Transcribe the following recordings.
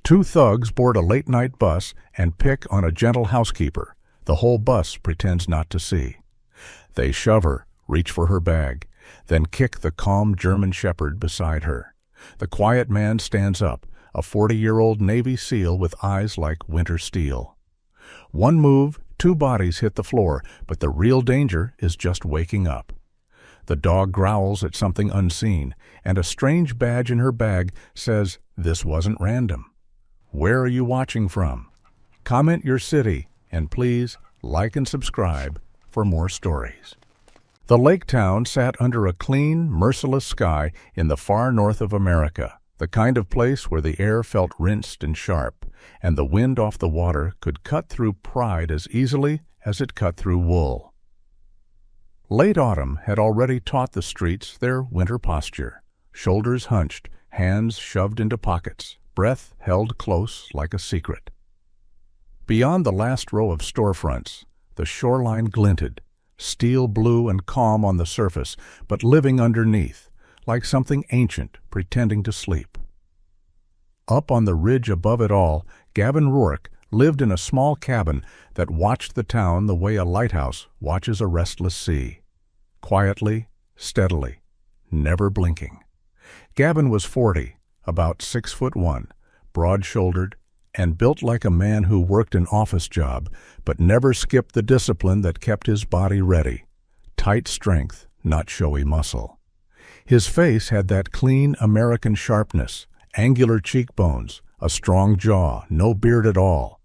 Two thugs board a late-night bus and pick on a gentle housekeeper. The whole bus pretends not to see. They shove her, reach for her bag, then kick the calm German shepherd beside her. The quiet man stands up, a 40-year-old Navy SEAL with eyes like winter steel. One move, two bodies hit the floor, but the real danger is just waking up. The dog growls at something unseen, and a strange badge in her bag says, "This wasn't random." Where are you watching from? Comment your city, and please like and subscribe for more stories. The lake town sat under a clean, merciless sky in the far north of America, the kind of place where the air felt rinsed and sharp, and the wind off the water could cut through pride as easily as it cut through wool. Late autumn had already taught the streets their winter posture, shoulders hunched, hands shoved into pockets, breath held close like a secret. Beyond the last row of storefronts, the shoreline glinted, steel blue and calm on the surface, but living underneath, like something ancient pretending to sleep. Up on the ridge above it all, Gavin Rourke lived in a small cabin that watched the town the way a lighthouse watches a restless sea. Quietly, steadily, never blinking. Gavin was 40, about 6'1", broad-shouldered, and built like a man who worked an office job, but never skipped the discipline that kept his body ready. Tight strength, not showy muscle. His face had that clean American sharpness, angular cheekbones, a strong jaw, no beard at all,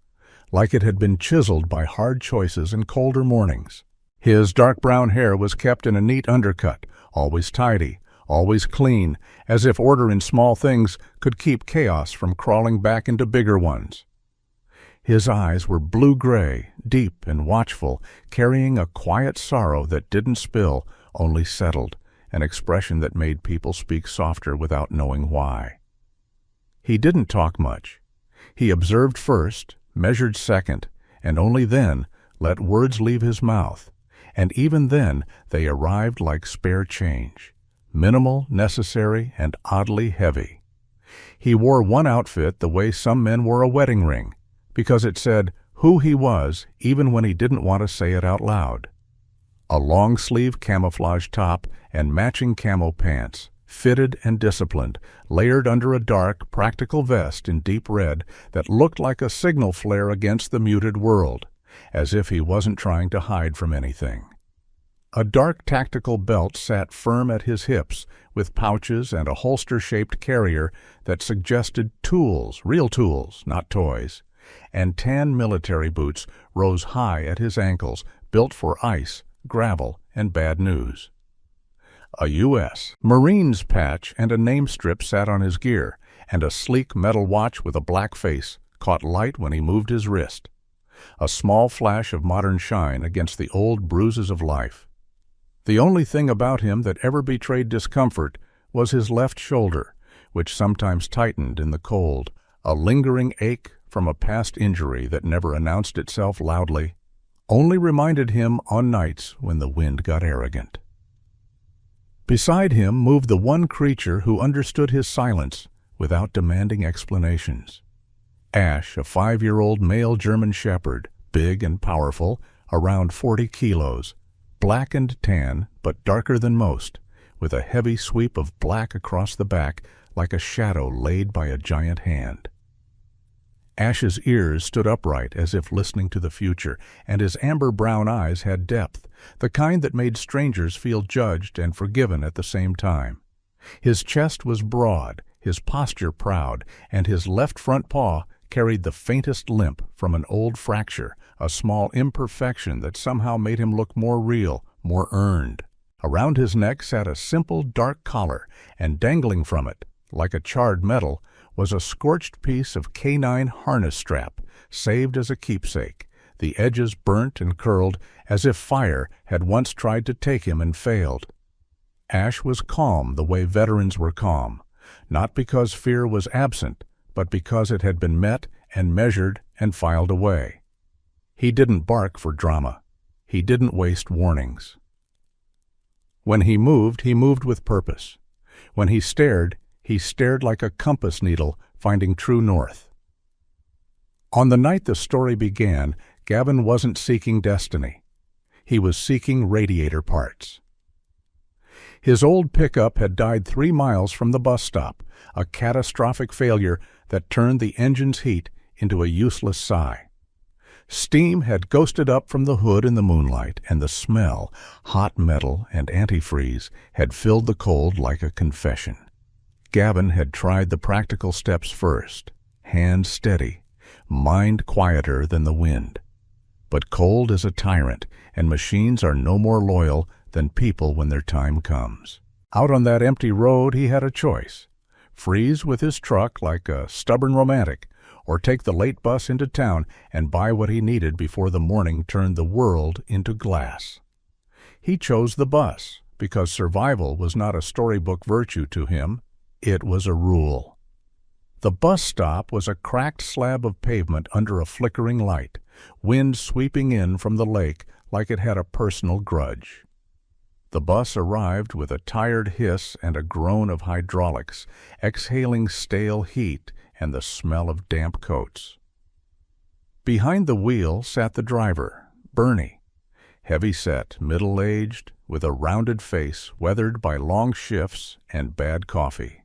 like it had been chiseled by hard choices and colder mornings. His dark brown hair was kept in a neat undercut, always tidy, always clean, as if order in small things could keep chaos from crawling back into bigger ones. His eyes were blue-gray, deep and watchful, carrying a quiet sorrow that didn't spill, only settled, an expression that made people speak softer without knowing why. He didn't talk much. He observed first, measured second, and only then let words leave his mouth, and even then they arrived like spare change, minimal, necessary, and oddly heavy. He wore one outfit the way some men wore a wedding ring, because it said who he was even when he didn't want to say it out loud. A long-sleeve camouflage top and matching camo pants, fitted and disciplined, layered under a dark, practical vest in deep red that looked like a signal flare against the muted world, as if he wasn't trying to hide from anything. A dark tactical belt sat firm at his hips, with pouches and a holster-shaped carrier that suggested tools, real tools, not toys, and tan military boots rose high at his ankles, built for ice, gravel, and bad news. A U.S. Marines patch and a name strip sat on his gear, and a sleek metal watch with a black face caught light when he moved his wrist. A small flash of modern shine against the old bruises of life. The only thing about him that ever betrayed discomfort was his left shoulder, which sometimes tightened in the cold, a lingering ache from a past injury that never announced itself loudly, only reminded him on nights when the wind got arrogant. Beside him moved the one creature who understood his silence without demanding explanations. Ash, a 5-year-old male German shepherd, big and powerful, around 40 kilos, black and tan, but darker than most, with a heavy sweep of black across the back like a shadow laid by a giant hand. Ash's ears stood upright as if listening to the future, and his amber-brown eyes had depth, the kind that made strangers feel judged and forgiven at the same time. His chest was broad, his posture proud, and his left front paw carried the faintest limp from an old fracture, a small imperfection that somehow made him look more real, more earned. Around his neck sat a simple dark collar, and dangling from it, like a charred metal, was a scorched piece of canine harness strap, saved as a keepsake, the edges burnt and curled as if fire had once tried to take him and failed. Ash was calm the way veterans were calm, not because fear was absent, but because it had been met and measured and filed away. He didn't bark for drama. He didn't waste warnings. When he moved with purpose. When he stared like a compass needle finding true north. On the night the story began, Gavin wasn't seeking destiny. He was seeking radiator parts. His old pickup had died 3 miles from the bus stop, a catastrophic failure that turned the engine's heat into a useless sigh. Steam had ghosted up from the hood in the moonlight, and the smell, hot metal and antifreeze, had filled the cold like a confession. Gavin had tried the practical steps first, hand steady, mind quieter than the wind. But cold is a tyrant, and machines are no more loyal than people when their time comes. Out on that empty road he had a choice: freeze with his truck like a stubborn romantic, or take the late bus into town and buy what he needed before the morning turned the world into glass. He chose the bus because survival was not a storybook virtue to him. It was a rule. The bus stop was a cracked slab of pavement under a flickering light, wind sweeping in from the lake like it had a personal grudge. The bus arrived with a tired hiss and a groan of hydraulics, exhaling stale heat and the smell of damp coats. Behind the wheel sat the driver, Bernie, heavy-set, middle-aged, with a rounded face weathered by long shifts and bad coffee.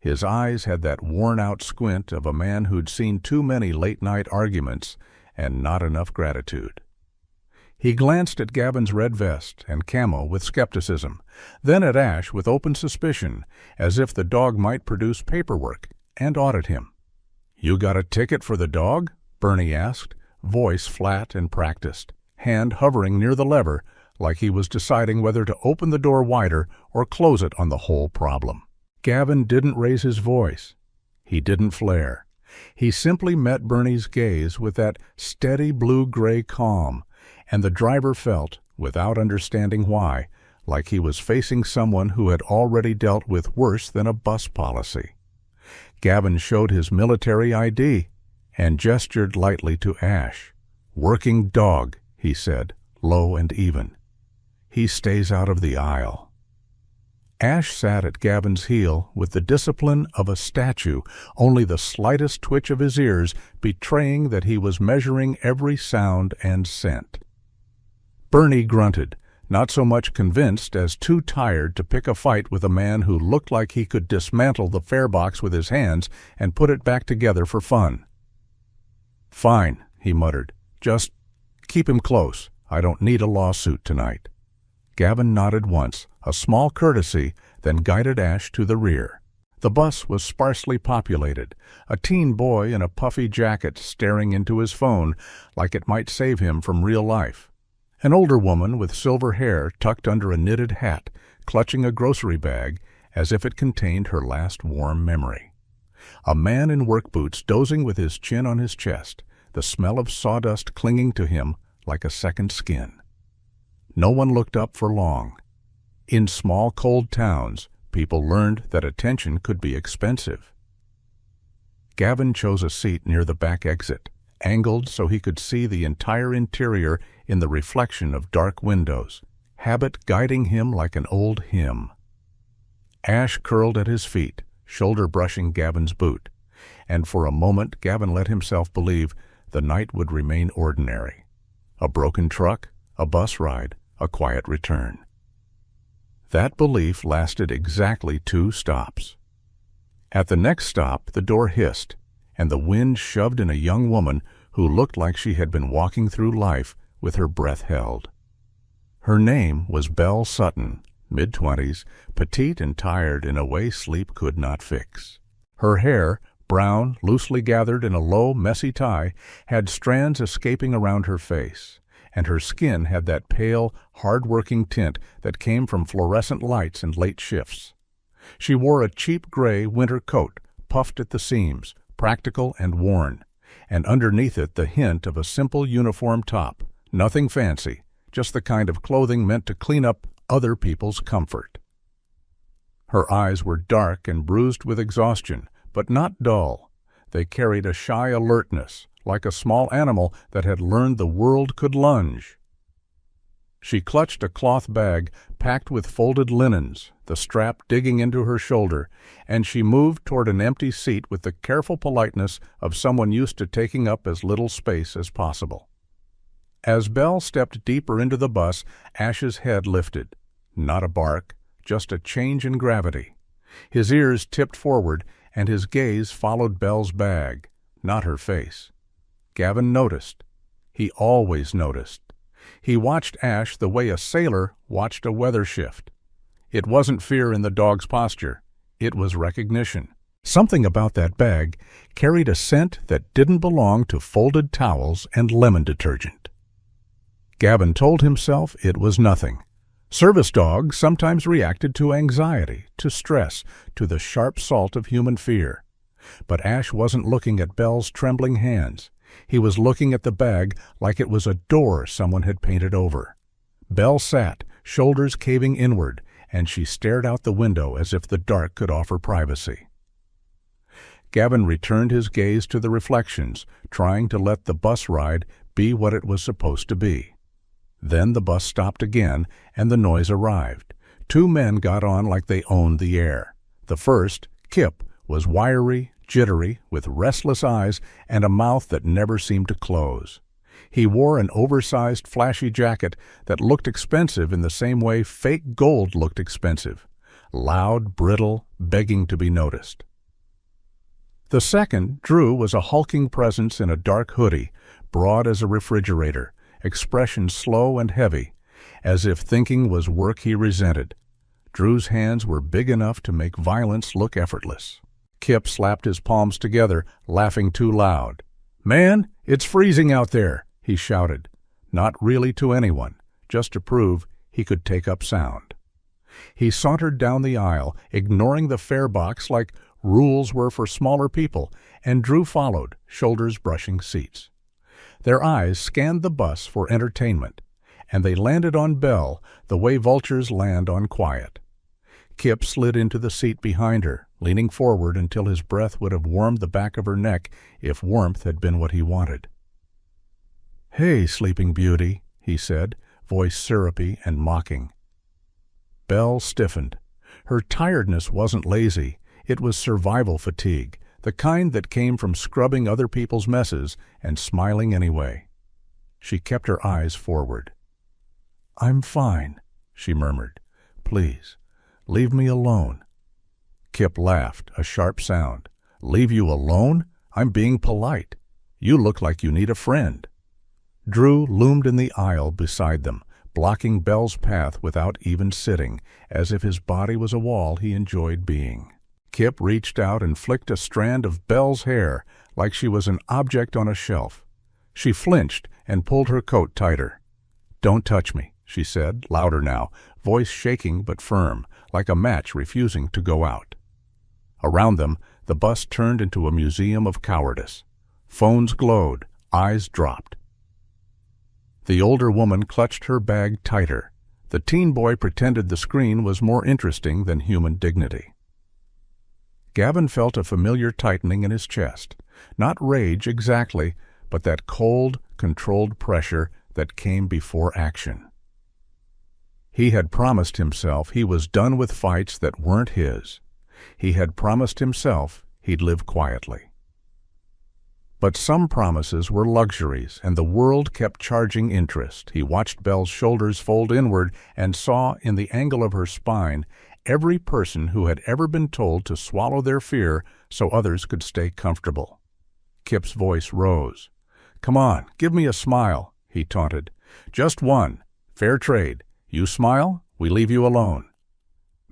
His eyes had that worn-out squint of a man who'd seen too many late-night arguments and not enough gratitude. He glanced at Gavin's red vest and camo with skepticism, then at Ash with open suspicion, as if the dog might produce paperwork and audit him. "You got a ticket for the dog?" Bernie asked, voice flat and practiced, hand hovering near the lever like he was deciding whether to open the door wider or close it on the whole problem. Gavin didn't raise his voice. He didn't flare. He simply met Bernie's gaze with that steady blue-gray calm, and the driver felt, without understanding why, like he was facing someone who had already dealt with worse than a bus policy. Gavin showed his military ID and gestured lightly to Ash. "Working dog," he said, low and even. "He stays out of the aisle." Ash sat at Gavin's heel with the discipline of a statue, only the slightest twitch of his ears betraying that he was measuring every sound and scent. Bernie grunted, not so much convinced as too tired to pick a fight with a man who looked like he could dismantle the fare box with his hands and put it back together for fun. "Fine," he muttered. "Just keep him close. I don't need a lawsuit tonight." Gavin nodded once, a small courtesy, then guided Ash to the rear. The bus was sparsely populated, a teen boy in a puffy jacket staring into his phone like it might save him from real life. An older woman with silver hair tucked under a knitted hat, clutching a grocery bag as if it contained her last warm memory. A man in work boots dozing with his chin on his chest, the smell of sawdust clinging to him like a second skin. No one looked up for long. In small, cold towns, people learned that attention could be expensive. Gavin chose a seat near the back exit, angled so he could see the entire interior in the reflection of dark windows, habit guiding him like an old hymn. Ash curled at his feet, shoulder brushing Gavin's boot, and for a moment Gavin let himself believe the night would remain ordinary. A broken truck, a bus ride, a quiet return. That belief lasted exactly 2 stops. At the next stop, the door hissed, and the wind shoved in a young woman who looked like she had been walking through life with her breath held. Her name was Belle Sutton, mid-20s, petite and tired in a way sleep could not fix. Her hair, brown, loosely gathered in a low, messy tie, had strands escaping around her face, and her skin had that pale, hard-working tint that came from fluorescent lights and late shifts. She wore a cheap gray winter coat, puffed at the seams, practical and worn, and underneath it the hint of a simple uniform top, nothing fancy, just the kind of clothing meant to clean up other people's comfort. Her eyes were dark and bruised with exhaustion, but not dull. They carried a shy alertness, like a small animal that had learned the world could lunge. She clutched a cloth bag packed with folded linens, the strap digging into her shoulder, and she moved toward an empty seat with the careful politeness of someone used to taking up as little space as possible. As Belle stepped deeper into the bus, Ash's head lifted. Not a bark, just a change in gravity. His ears tipped forward, and his gaze followed Belle's bag, not her face. Gavin noticed. He always noticed. He watched Ash the way a sailor watched a weather shift. It wasn't fear in the dog's posture. It was recognition. Something about that bag carried a scent that didn't belong to folded towels and lemon detergent. Gavin told himself it was nothing. Service dogs sometimes reacted to anxiety, to stress, to the sharp salt of human fear. But Ash wasn't looking at Belle's trembling hands. He was looking at the bag like it was a door someone had painted over. Belle sat, shoulders caving inward, and she stared out the window as if the dark could offer privacy. Gavin returned his gaze to the reflections, trying to let the bus ride be what it was supposed to be. Then the bus stopped again, and the noise arrived. Two men got on like they owned the air. The first, Kip, was wiry, jittery, with restless eyes and a mouth that never seemed to close. He wore an oversized, flashy jacket that looked expensive in the same way fake gold looked expensive. Loud, brittle, begging to be noticed. The second, Drew, was a hulking presence in a dark hoodie, broad as a refrigerator, expression slow and heavy, as if thinking was work he resented. Drew's hands were big enough to make violence look effortless. Kip slapped his palms together, laughing too loud. "Man, it's freezing out there," he shouted, not really to anyone, just to prove he could take up sound. He sauntered down the aisle, ignoring the fare box like rules were for smaller people, and Drew followed, shoulders brushing seats. Their eyes scanned the bus for entertainment, and they landed on Belle the way vultures land on quiet. Kip slid into the seat behind her, leaning forward until his breath would have warmed the back of her neck if warmth had been what he wanted. "Hey, Sleeping Beauty," he said, voice syrupy and mocking. Belle stiffened. Her tiredness wasn't lazy, it was survival fatigue, the kind that came from scrubbing other people's messes and smiling anyway. She kept her eyes forward. "I'm fine," she murmured. "Please, leave me alone." Kip laughed, a sharp sound. "Leave you alone? I'm being polite. You look like you need a friend." Drew loomed in the aisle beside them, blocking Belle's path without even sitting, as if his body was a wall he enjoyed being. Kip reached out and flicked a strand of Belle's hair like she was an object on a shelf. She flinched and pulled her coat tighter. "Don't touch me," she said, louder now, voice shaking but firm, like a match refusing to go out. Around them, the bus turned into a museum of cowardice. Phones glowed, eyes dropped. The older woman clutched her bag tighter. The teen boy pretended the screen was more interesting than human dignity. Gavin felt a familiar tightening in his chest. Not rage exactly, but that cold, controlled pressure that came before action. He had promised himself he was done with fights that weren't his. He had promised himself he'd live quietly. But some promises were luxuries, and the world kept charging interest. He watched Belle's shoulders fold inward and saw, in the angle of her spine, every person who had ever been told to swallow their fear so others could stay comfortable. Kip's voice rose. "Come on, give me a smile," he taunted. "Just one. Fair trade. You smile, we leave you alone."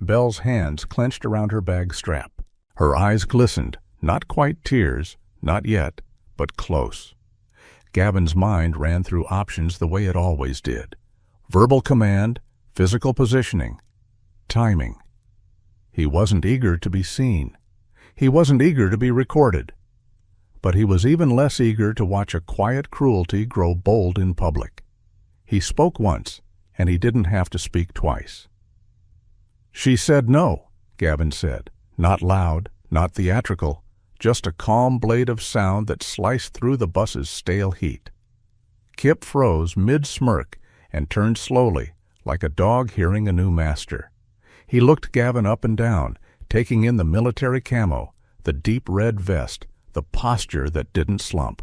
Belle's hands clenched around her bag strap. Her eyes glistened, not quite tears, not yet, but close. Gavin's mind ran through options the way it always did. Verbal command, physical positioning, timing. He wasn't eager to be seen. He wasn't eager to be recorded. But he was even less eager to watch a quiet cruelty grow bold in public. He spoke once, and he didn't have to speak twice. "She said no," Gavin said. Not loud, not theatrical, just a calm blade of sound that sliced through the bus's stale heat. Kip froze mid-smirk, and turned slowly, like a dog hearing a new master. He looked Gavin up and down, taking in the military camo, the deep red vest, the posture that didn't slump.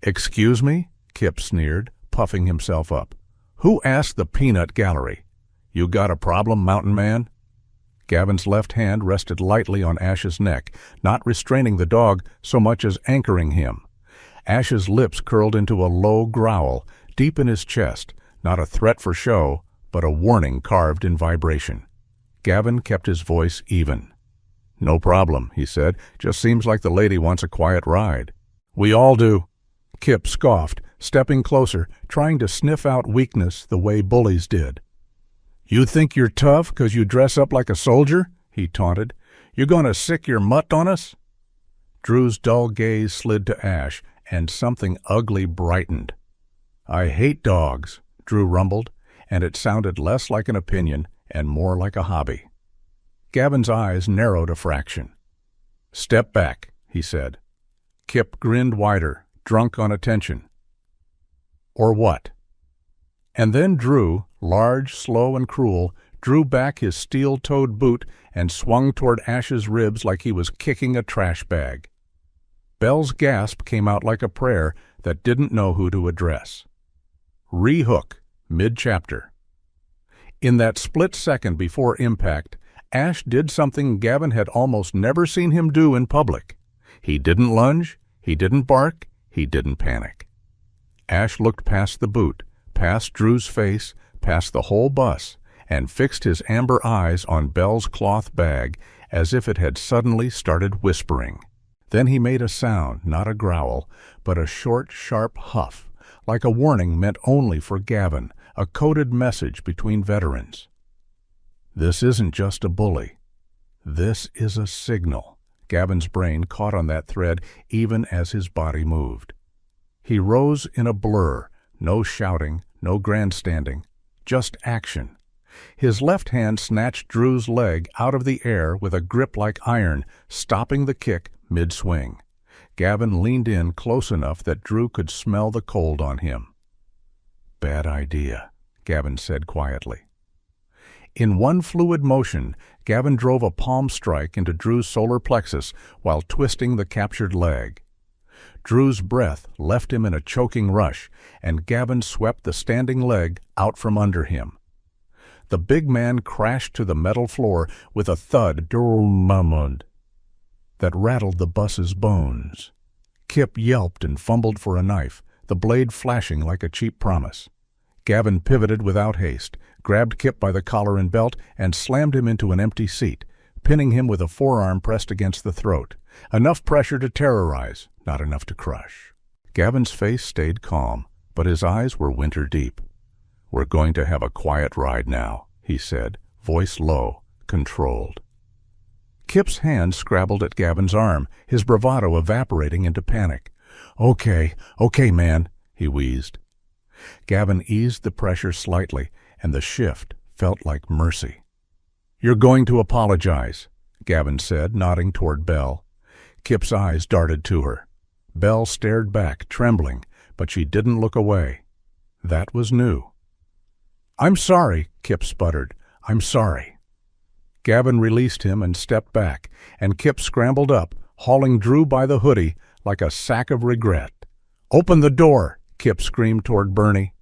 "Excuse me?" Kip sneered, puffing himself up. "Who asked the peanut gallery? You got a problem, mountain man?" Gavin's left hand rested lightly on Ash's neck, not restraining the dog so much as anchoring him. Ash's lips curled into a low growl, deep in his chest, not a threat for show, but a warning carved in vibration. Gavin kept his voice even. "No problem," he said. "Just seems like the lady wants a quiet ride." "We all do." Kip scoffed, stepping closer, trying to sniff out weakness the way bullies did. "You think you're tough 'cause you dress up like a soldier?" he taunted. "You gonna sick your mutt on us?" Drew's dull gaze slid to Ash, and something ugly brightened. "I hate dogs," Drew rumbled, and it sounded less like an opinion and more like a hobby. Gavin's eyes narrowed a fraction. "Step back," he said. Kip grinned wider, drunk on attention. "Or what?" And then Drew, large, slow, and cruel, drew back his steel-toed boot and swung toward Ash's ribs like he was kicking a trash bag. Belle's gasp came out like a prayer that didn't know who to address. Rehook, mid-chapter. In that split second before impact, Ash did something Gavin had almost never seen him do in public. He didn't lunge, he didn't bark, he didn't panic. Ash looked past the boot, past Drew's face, past the whole bus, and fixed his amber eyes on Belle's cloth bag as if it had suddenly started whispering. Then he made a sound, not a growl, but a short, sharp huff, like a warning meant only for Gavin, a coded message between veterans. This isn't just a bully. This is a signal. Gavin's brain caught on that thread even as his body moved. He rose in a blur, no shouting, no grandstanding, just action. His left hand snatched Drew's leg out of the air with a grip like iron, stopping the kick mid-swing. Gavin leaned in close enough that Drew could smell the cold on him. "Bad idea," Gavin said quietly. In one fluid motion, Gavin drove a palm strike into Drew's solar plexus while twisting the captured leg. Drew's breath left him in a choking rush, and Gavin swept the standing leg out from under him. The big man crashed to the metal floor with a thud that rattled the bus's bones. Kip yelped and fumbled for a knife, the blade flashing like a cheap promise. Gavin pivoted without haste, grabbed Kip by the collar and belt, and slammed him into an empty seat, pinning him with a forearm pressed against the throat. Enough pressure to terrorize, not enough to crush. Gavin's face stayed calm, but his eyes were winter deep. "We're going to have a quiet ride now," he said, voice low, controlled. Kip's hand scrabbled at Gavin's arm, his bravado evaporating into panic. Okay, man," he wheezed. Gavin eased the pressure slightly, and the shift felt like mercy. "You're going to apologize," Gavin said, nodding toward Belle. Kip's eyes darted to her. Belle stared back, trembling, but she didn't look away. That was new. "I'm sorry," Kip sputtered. "I'm sorry." Gavin released him and stepped back, and Kip scrambled up, hauling Drew by the hoodie like a sack of regret. "Open the door," Kip screamed toward Bernie.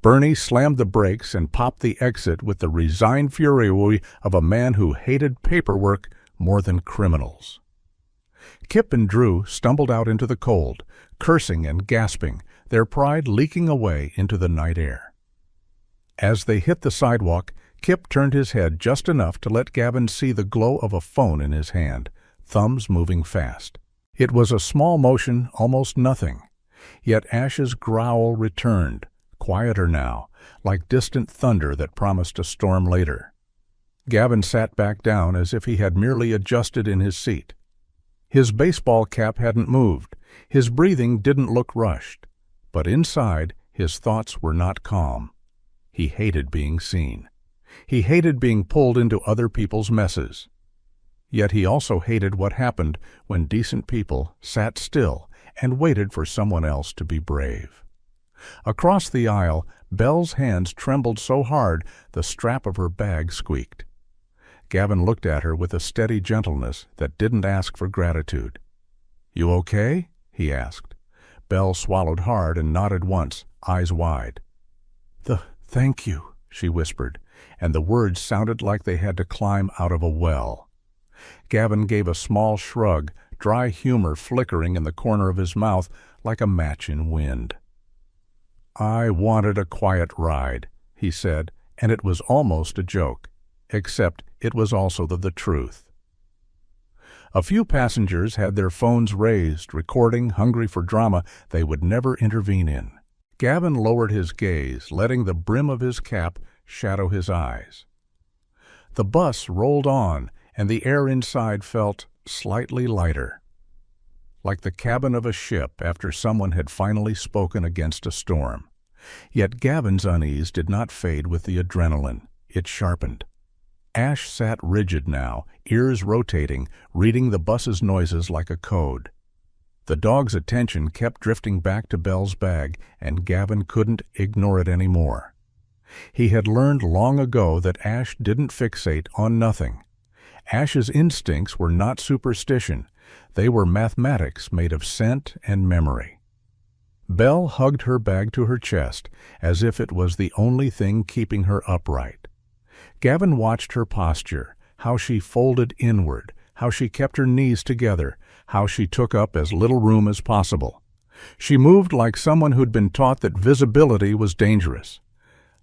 Bernie slammed the brakes and popped the exit with the resigned fury of a man who hated paperwork more than criminals. Kip and Drew stumbled out into the cold, cursing and gasping, their pride leaking away into the night air. As they hit the sidewalk, Kip turned his head just enough to let Gavin see the glow of a phone in his hand, thumbs moving fast. It was a small motion, almost nothing. Yet Ash's growl returned, quieter now, like distant thunder that promised a storm later. Gavin sat back down as if he had merely adjusted in his seat. His baseball cap hadn't moved, his breathing didn't look rushed, but inside his thoughts were not calm. He hated being seen. He hated being pulled into other people's messes. Yet he also hated what happened when decent people sat still and waited for someone else to be brave. Across the aisle, Belle's hands trembled so hard the strap of her bag squeaked. Gavin looked at her with a steady gentleness that didn't ask for gratitude. "You okay?" he asked. Belle swallowed hard and nodded once, eyes wide. Thank you," she whispered, and the words sounded like they had to climb out of a well. Gavin gave a small shrug, dry humor flickering in the corner of his mouth like a match in wind. "I wanted a quiet ride," he said, and it was almost a joke, except it was also the truth. A few passengers had their phones raised, recording, hungry for drama they would never intervene in. Gavin lowered his gaze, letting the brim of his cap shadow his eyes. The bus rolled on, and the air inside felt slightly lighter, like the cabin of a ship after someone had finally spoken against a storm. Yet Gavin's unease did not fade with the adrenaline. It sharpened. Ash sat rigid now, ears rotating, reading the bus's noises like a code. The dog's attention kept drifting back to Belle's bag, and Gavin couldn't ignore it anymore. He had learned long ago that Ash didn't fixate on nothing. Ash's instincts were not superstition. They were mathematics made of scent and memory. Belle hugged her bag to her chest, as if it was the only thing keeping her upright. Gavin watched her posture, how she folded inward, how she kept her knees together, how she took up as little room as possible. She moved like someone who'd been taught that visibility was dangerous.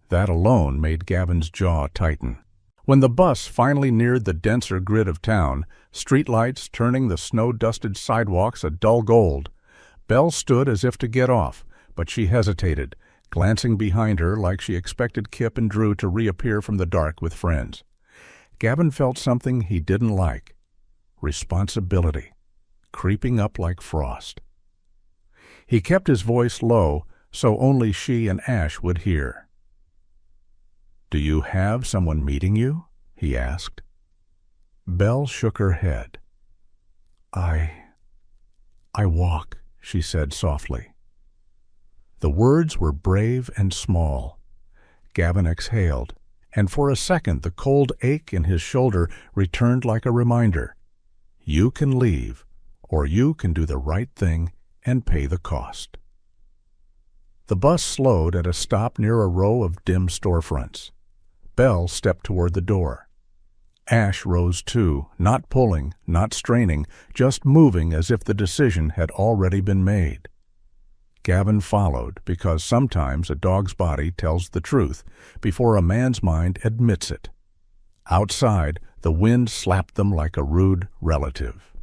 That alone made Gavin's jaw tighten. When the bus finally neared the denser grid of town, streetlights turning the snow-dusted sidewalks a dull gold, Belle stood as if to get off, but she hesitated, glancing behind her like she expected Kip and Drew to reappear from the dark with friends. Gavin felt something he didn't like. Responsibility, creeping up like frost. He kept his voice low, so only she and Ash would hear. "Do you have someone meeting you?" he asked. Belle shook her head. I walk," she said softly. The words were brave and small. Gavin exhaled, and for a second the cold ache in his shoulder returned like a reminder. You can leave, or you can do the right thing and pay the cost. The bus slowed at a stop near a row of dim storefronts. Belle stepped toward the door. Ash rose too, not pulling, not straining, just moving as if the decision had already been made. Gavin followed because sometimes a dog's body tells the truth before a man's mind admits it. Outside, the wind slapped them like a rude relative.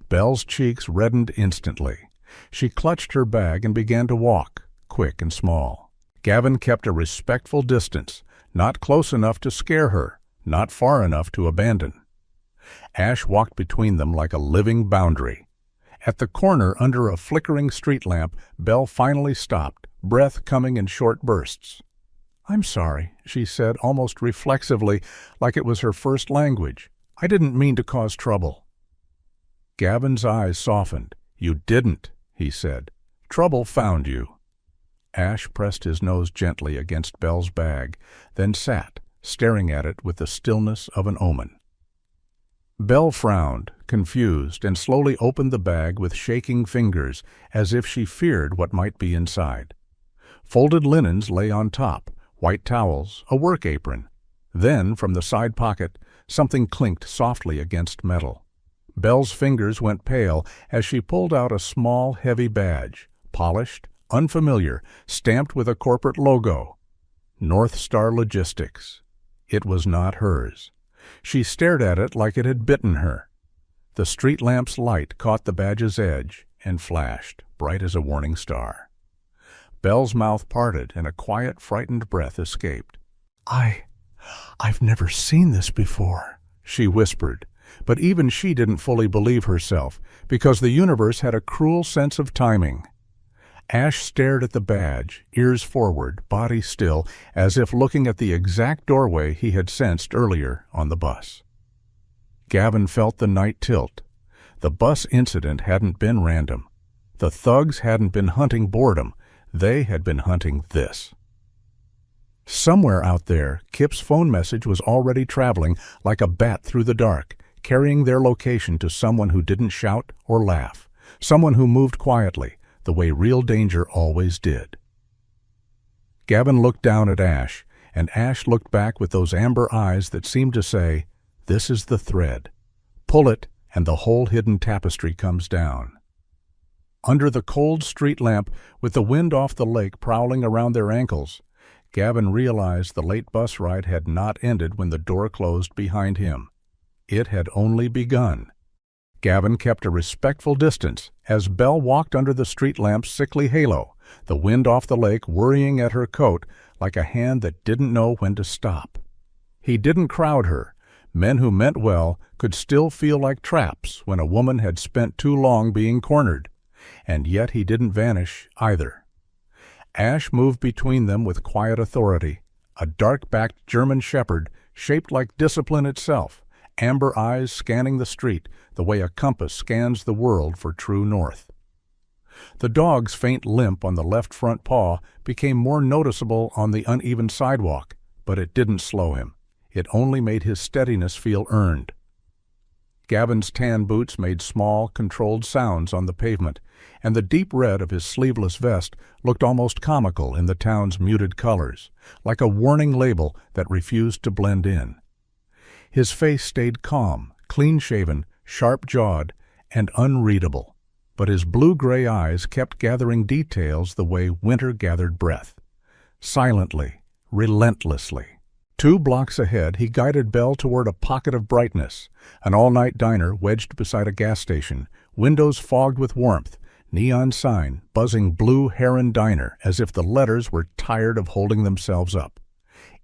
Belle's cheeks reddened instantly. She clutched her bag and began to walk, quick and small. Gavin kept a respectful distance, not close enough to scare her, not far enough to abandon. Ash walked between them like a living boundary. At the corner under a flickering street lamp, Belle finally stopped, breath coming in short bursts. "I'm sorry," she said almost reflexively, like it was her first language. "I didn't mean to cause trouble." Gavin's eyes softened. "You didn't," he said. "Trouble found you." Ash pressed his nose gently against Belle's bag, then sat, staring at it with the stillness of an omen. Belle frowned, confused, and slowly opened the bag with shaking fingers, as if she feared what might be inside. Folded linens lay on top, white towels, a work apron. Then, from the side pocket, something clinked softly against metal. Belle's fingers went pale as she pulled out a small, heavy badge, polished, unfamiliar, stamped with a corporate logo. North Star Logistics. It was not hers. She stared at it like it had bitten her. The street lamp's light caught the badge's edge and flashed, bright as a warning star. Belle's mouth parted and a quiet, frightened breath escaped. I've never seen this before," she whispered. But even she didn't fully believe herself, because the universe had a cruel sense of timing. Ash stared at the badge, ears forward, body still, as if looking at the exact doorway he had sensed earlier on the bus. Gavin felt the night tilt. The bus incident hadn't been random. The thugs hadn't been hunting boredom. They had been hunting this. Somewhere out there, Kip's phone message was already traveling like a bat through the dark, carrying their location to someone who didn't shout or laugh, someone who moved quietly, the way real danger always did. Gavin looked down at Ash, and Ash looked back with those amber eyes that seemed to say, "This is the thread. Pull it, and the whole hidden tapestry comes down." Under the cold street lamp, with the wind off the lake prowling around their ankles, Gavin realized the late bus ride had not ended when the door closed behind him. It had only begun. Gavin kept a respectful distance as Belle walked under the street lamp's sickly halo, the wind off the lake worrying at her coat like a hand that didn't know when to stop. He didn't crowd her. Men who meant well could still feel like traps when a woman had spent too long being cornered. And yet he didn't vanish either. Ash moved between them with quiet authority, a dark-backed German shepherd shaped like discipline itself, amber eyes scanning the street the way a compass scans the world for true north. The dog's faint limp on the left front paw became more noticeable on the uneven sidewalk, but it didn't slow him. It only made his steadiness feel earned. Gavin's tan boots made small, controlled sounds on the pavement, and the deep red of his sleeveless vest looked almost comical in the town's muted colors, like a warning label that refused to blend in. His face stayed calm, clean-shaven, sharp-jawed, and unreadable, but his blue-gray eyes kept gathering details the way winter gathered breath. Silently, relentlessly. 2 blocks ahead, he guided Belle toward a pocket of brightness, an all-night diner wedged beside a gas station, windows fogged with warmth, neon sign buzzing Blue Heron Diner as if the letters were tired of holding themselves up.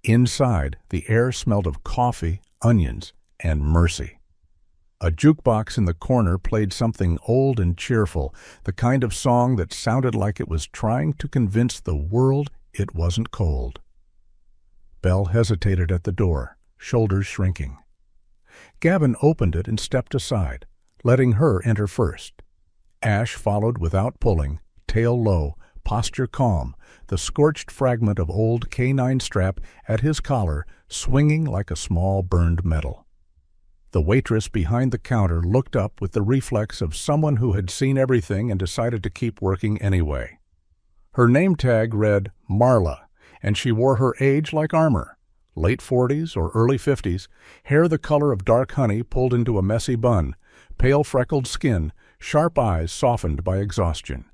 Inside, the air smelled of coffee, onions, and mercy. A jukebox in the corner played something old and cheerful, the kind of song that sounded like it was trying to convince the world it wasn't cold. Belle hesitated at the door, shoulders shrinking. Gavin opened it and stepped aside, letting her enter first. Ash followed without pulling, tail low, posture calm, the scorched fragment of old canine strap at his collar swinging like a small burned metal. The waitress behind the counter looked up with the reflex of someone who had seen everything and decided to keep working anyway. Her name tag read Marla, and she wore her age like armor, late 40s or early 50s, hair the color of dark honey pulled into a messy bun, pale freckled skin, sharp eyes softened by exhaustion.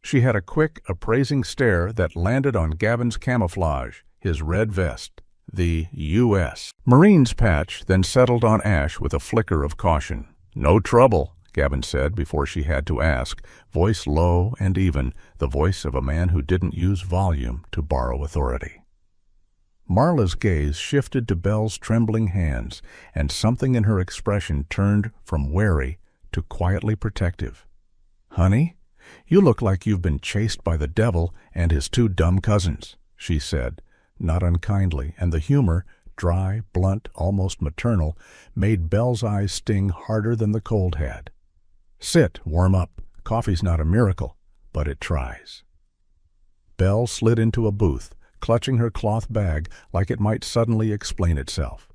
She had a quick, appraising stare that landed on Gavin's camouflage, his red vest, the U.S. Marine's patch, then settled on Ash with a flicker of caution. "No trouble," Gavin said before she had to ask, voice low and even, the voice of a man who didn't use volume to borrow authority. Marla's gaze shifted to Belle's trembling hands, and something in her expression turned from wary to quietly protective. "Honey, you look like you've been chased by the devil and his 2 dumb cousins," she said, not unkindly, and the humor, dry, blunt, almost maternal, made Belle's eyes sting harder than the cold had. "Sit, warm up. Coffee's not a miracle, but it tries." Belle slid into a booth, clutching her cloth bag like it might suddenly explain itself.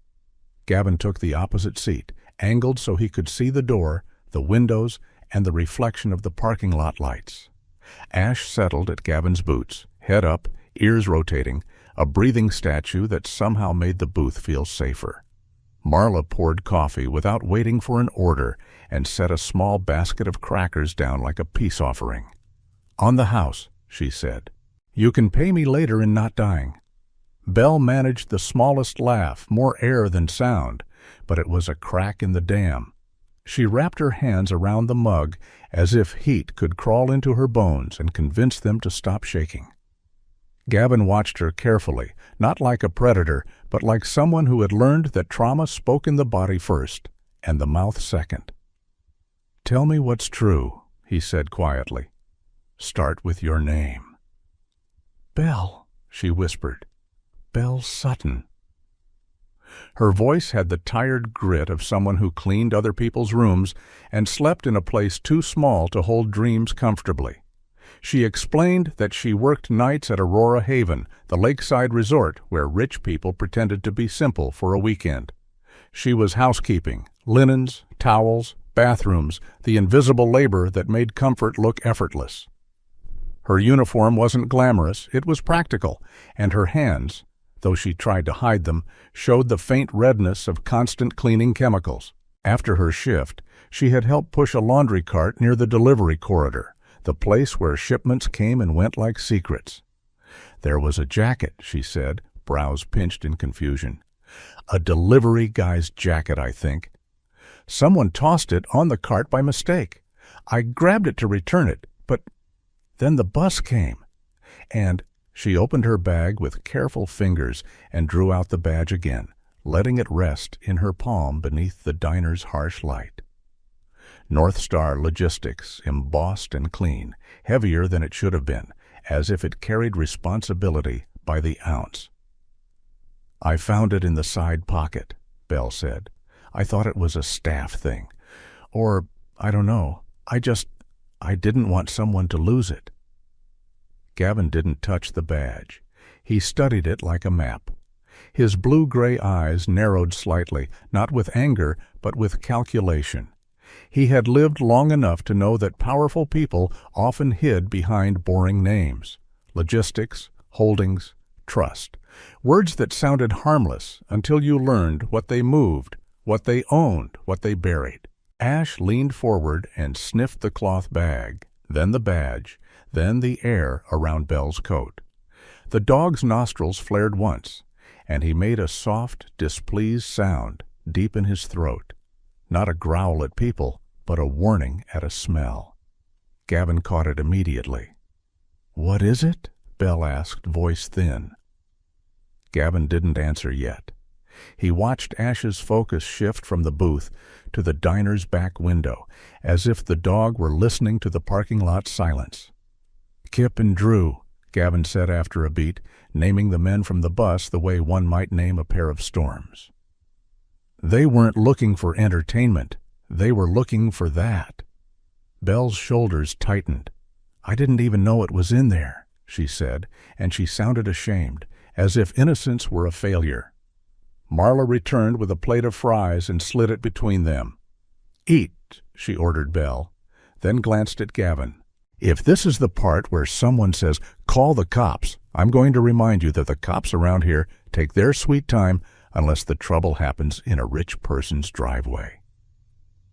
Gavin took the opposite seat, angled so he could see the door, the windows, and the reflection of the parking lot lights. Ash settled at Gavin's boots, head up, ears rotating, a breathing statue that somehow made the booth feel safer. Marla poured coffee without waiting for an order and set a small basket of crackers down like a peace offering. "On the house," she said. "You can pay me later in not dying." Belle managed the smallest laugh, more air than sound, but it was a crack in the dam. She wrapped her hands around the mug as if heat could crawl into her bones and convince them to stop shaking. Gavin watched her carefully, not like a predator, but like someone who had learned that trauma spoke in the body first, and the mouth second. "Tell me what's true," he said quietly. "Start with your name." "Belle," she whispered. "Belle Sutton." Her voice had the tired grit of someone who cleaned other people's rooms and slept in a place too small to hold dreams comfortably. She explained that she worked nights at Aurora Haven, the lakeside resort where rich people pretended to be simple for a weekend. She was housekeeping, linens, towels, bathrooms, the invisible labor that made comfort look effortless. Her uniform wasn't glamorous, it was practical, and her hands, though she tried to hide them, showed the faint redness of constant cleaning chemicals. After her shift, she had helped push a laundry cart near the delivery corridor, the place where shipments came and went like secrets. There was a jacket, she said, brows pinched in confusion. A delivery guy's jacket, I think. Someone tossed it on the cart by mistake. I grabbed it to return it, but then the bus came. And she opened her bag with careful fingers and drew out the badge again, letting it rest in her palm beneath the diner's harsh light. North Star Logistics, embossed and clean, heavier than it should have been, as if it carried responsibility by the ounce. I found it in the side pocket, Belle said. I thought it was a staff thing. Or, I don't know, I didn't want someone to lose it. Gavin didn't touch the badge. He studied it like a map. His blue-gray eyes narrowed slightly, not with anger, but with calculation. He had lived long enough to know that powerful people often hid behind boring names. Logistics, holdings, trust. Words that sounded harmless until you learned what they moved, what they owned, what they buried. Ash leaned forward and sniffed the cloth bag, then the badge, then the air around Belle's coat. The dog's nostrils flared once, and he made a soft, displeased sound deep in his throat. Not a growl at people, but a warning at a smell. Gavin caught it immediately. "What is it?" Belle asked, voice thin. Gavin didn't answer yet. He watched Ash's focus shift from the booth to the diner's back window, as if the dog were listening to the parking lot silence. "Kip and Drew," Gavin said after a beat, naming the men from the bus the way one might name a pair of storms. They weren't looking for entertainment. They were looking for that. Belle's shoulders tightened. "I didn't even know it was in there," she said, and she sounded ashamed, as if innocence were a failure. Marla returned with a plate of fries and slid it between them. "Eat," she ordered Belle, then glanced at Gavin. "If this is the part where someone says, 'Call the cops,' I'm going to remind you that the cops around here take their sweet time unless the trouble happens in a rich person's driveway."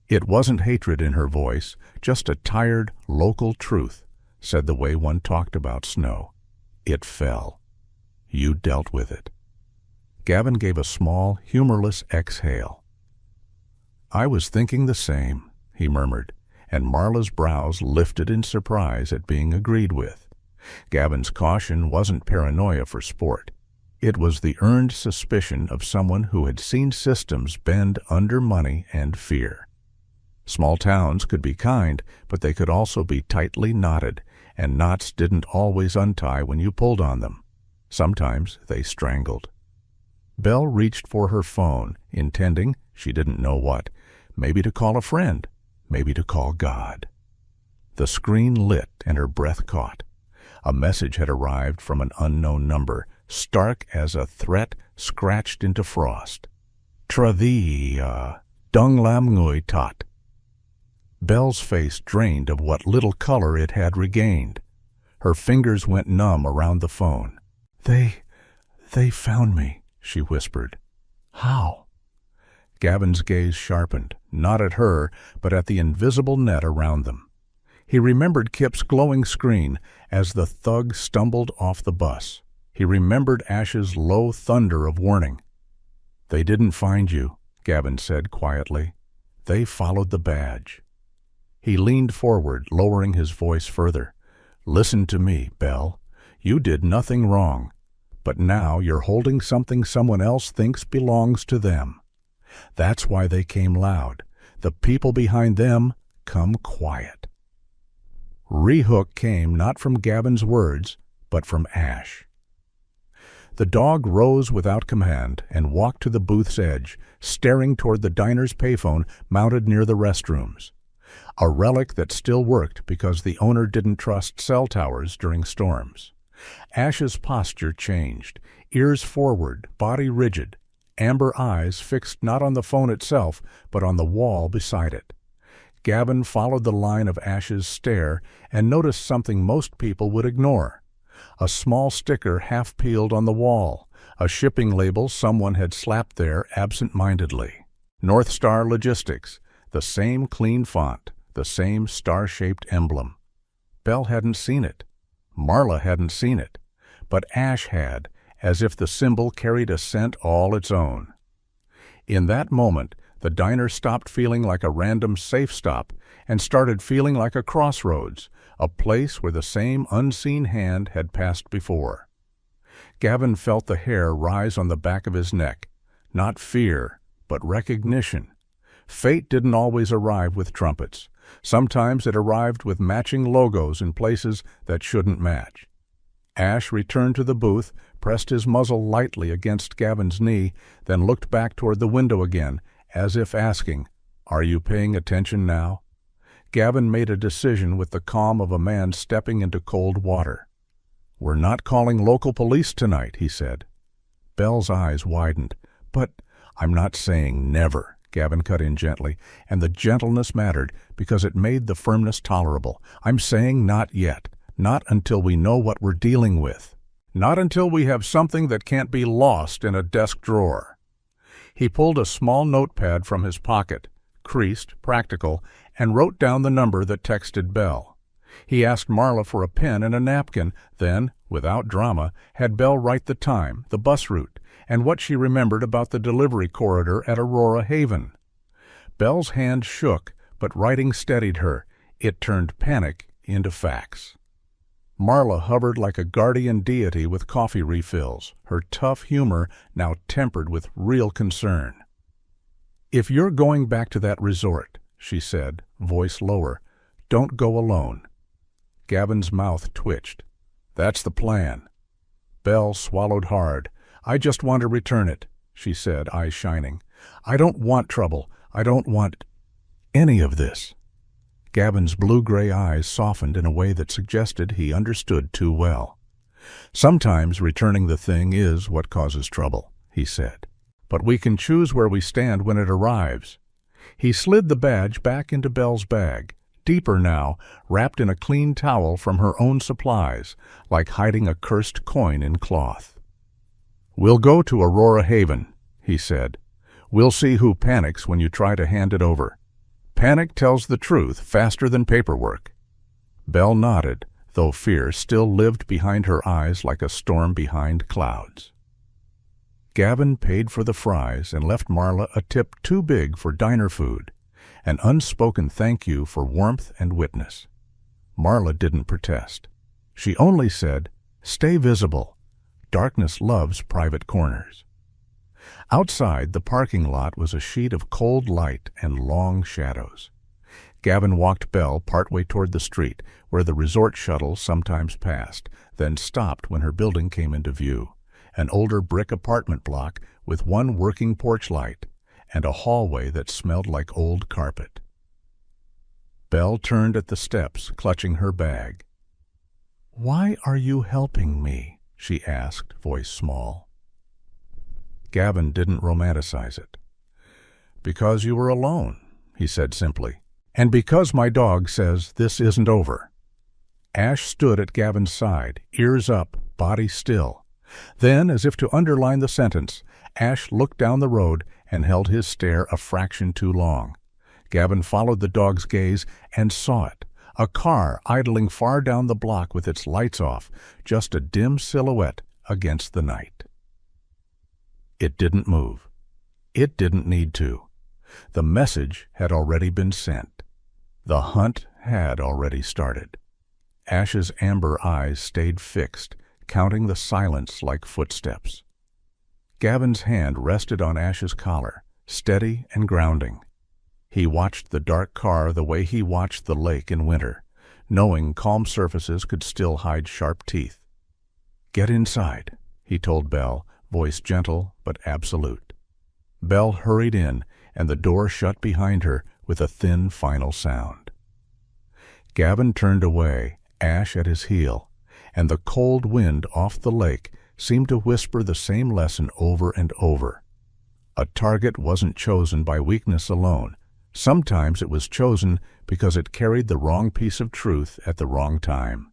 It wasn't hatred in her voice, just a tired, local truth, said the way one talked about snow. It fell. You dealt with it. Gavin gave a small, humorless exhale. "I was thinking the same," he murmured, and Marla's brows lifted in surprise at being agreed with. Gavin's caution wasn't paranoia for sport. It was the earned suspicion of someone who had seen systems bend under money and fear. Small towns could be kind, but they could also be tightly knotted, and knots didn't always untie when you pulled on them. Sometimes they strangled. Belle reached for her phone, intending, she didn't know what, maybe to call a friend, maybe to call God. The screen lit and her breath caught. A message had arrived from an unknown number, stark as a threat scratched into frost. "Tra thee, dung lam ngui tot." Belle's face drained of what little color it had regained. Her fingers went numb around the phone. They found me," she whispered. "How?" Gavin's gaze sharpened, not at her, but at the invisible net around them. He remembered Kip's glowing screen as the thug stumbled off the bus. He remembered Ash's low thunder of warning. "They didn't find you," Gavin said quietly. "They followed the badge." He leaned forward, lowering his voice further. "Listen to me, Belle. You did nothing wrong, but now you're holding something someone else thinks belongs to them. That's why they came loud. The people behind them come quiet." Rehook came not from Gavin's words, but from Ash. The dog rose without command and walked to the booth's edge, staring toward the diner's payphone mounted near the restrooms. A relic that still worked because the owner didn't trust cell towers during storms. Ash's posture changed, ears forward, body rigid, amber eyes fixed not on the phone itself, but on the wall beside it. Gavin followed the line of Ash's stare and noticed something most people would ignore. A small sticker half-peeled on the wall, a shipping label someone had slapped there absent-mindedly. North Star Logistics, the same clean font, the same star-shaped emblem. Belle hadn't seen it. Marla hadn't seen it. But Ash had, as if the symbol carried a scent all its own. In that moment, the diner stopped feeling like a random safe stop and started feeling like a crossroads, a place where the same unseen hand had passed before. Gavin felt the hair rise on the back of his neck. Not fear, but recognition. Fate didn't always arrive with trumpets. Sometimes it arrived with matching logos in places that shouldn't match. Ash returned to the booth, pressed his muzzle lightly against Gavin's knee, then looked back toward the window again, as if asking, "Are you paying attention now?" Gavin made a decision with the calm of a man stepping into cold water. "We're not calling local police tonight," he said. Belle's eyes widened. "But I'm not saying never," Gavin cut in gently, and the gentleness mattered because it made the firmness tolerable. "I'm saying not yet. Not until we know what we're dealing with. Not until we have something that can't be lost in a desk drawer." He pulled a small notepad from his pocket, creased, practical, and wrote down the number that texted Belle. He asked Marla for a pen and a napkin, then, without drama, had Belle write the time, the bus route, and what she remembered about the delivery corridor at Aurora Haven. Belle's hand shook, but writing steadied her. It turned panic into facts. Marla hovered like a guardian deity with coffee refills, her tough humor now tempered with real concern. "If you're going back to that resort," she said, voice lower, "don't go alone." Gavin's mouth twitched. "That's the plan." Belle swallowed hard. "I just want to return it," she said, eyes shining. "I don't want trouble. I don't want any of this." Gavin's blue-gray eyes softened in a way that suggested he understood too well. "Sometimes returning the thing is what causes trouble," he said. "But we can choose where we stand when it arrives." He slid the badge back into Belle's bag, deeper now, wrapped in a clean towel from her own supplies, like hiding a cursed coin in cloth. "We'll go to Aurora Haven," he said. "We'll see who panics when you try to hand it over. Panic tells the truth faster than paperwork." Belle nodded, though fear still lived behind her eyes like a storm behind clouds. Gavin paid for the fries and left Marla a tip too big for diner food, an unspoken thank you for warmth and witness. Marla didn't protest. She only said, "Stay visible. Darkness loves private corners." Outside, the parking lot was a sheet of cold light and long shadows. Gavin walked Belle partway toward the street, where the resort shuttle sometimes passed, then stopped when her building came into view, an older brick apartment block with one working porch light, and a hallway that smelled like old carpet. Belle turned at the steps, clutching her bag. "Why are you helping me?" she asked, voice small. Gavin didn't romanticize it. "Because you were alone," he said simply, "and because my dog says this isn't over." Ash stood at Gavin's side, ears up, body still. Then, as if to underline the sentence, Ash looked down the road and held his stare a fraction too long. Gavin followed the dog's gaze and saw it, a car idling far down the block with its lights off, just a dim silhouette against the night. It didn't move. It didn't need to. The message had already been sent. The hunt had already started. Ash's amber eyes stayed fixed, counting the silence like footsteps. Gavin's hand rested on Ash's collar, steady and grounding. He watched the dark car the way he watched the lake in winter, knowing calm surfaces could still hide sharp teeth. "Get inside," he told Belle, voice gentle but absolute. Belle hurried in, and the door shut behind her with a thin final sound. Gavin turned away, Ash at his heel, and the cold wind off the lake seemed to whisper the same lesson over and over. A target wasn't chosen by weakness alone. Sometimes it was chosen because it carried the wrong piece of truth at the wrong time.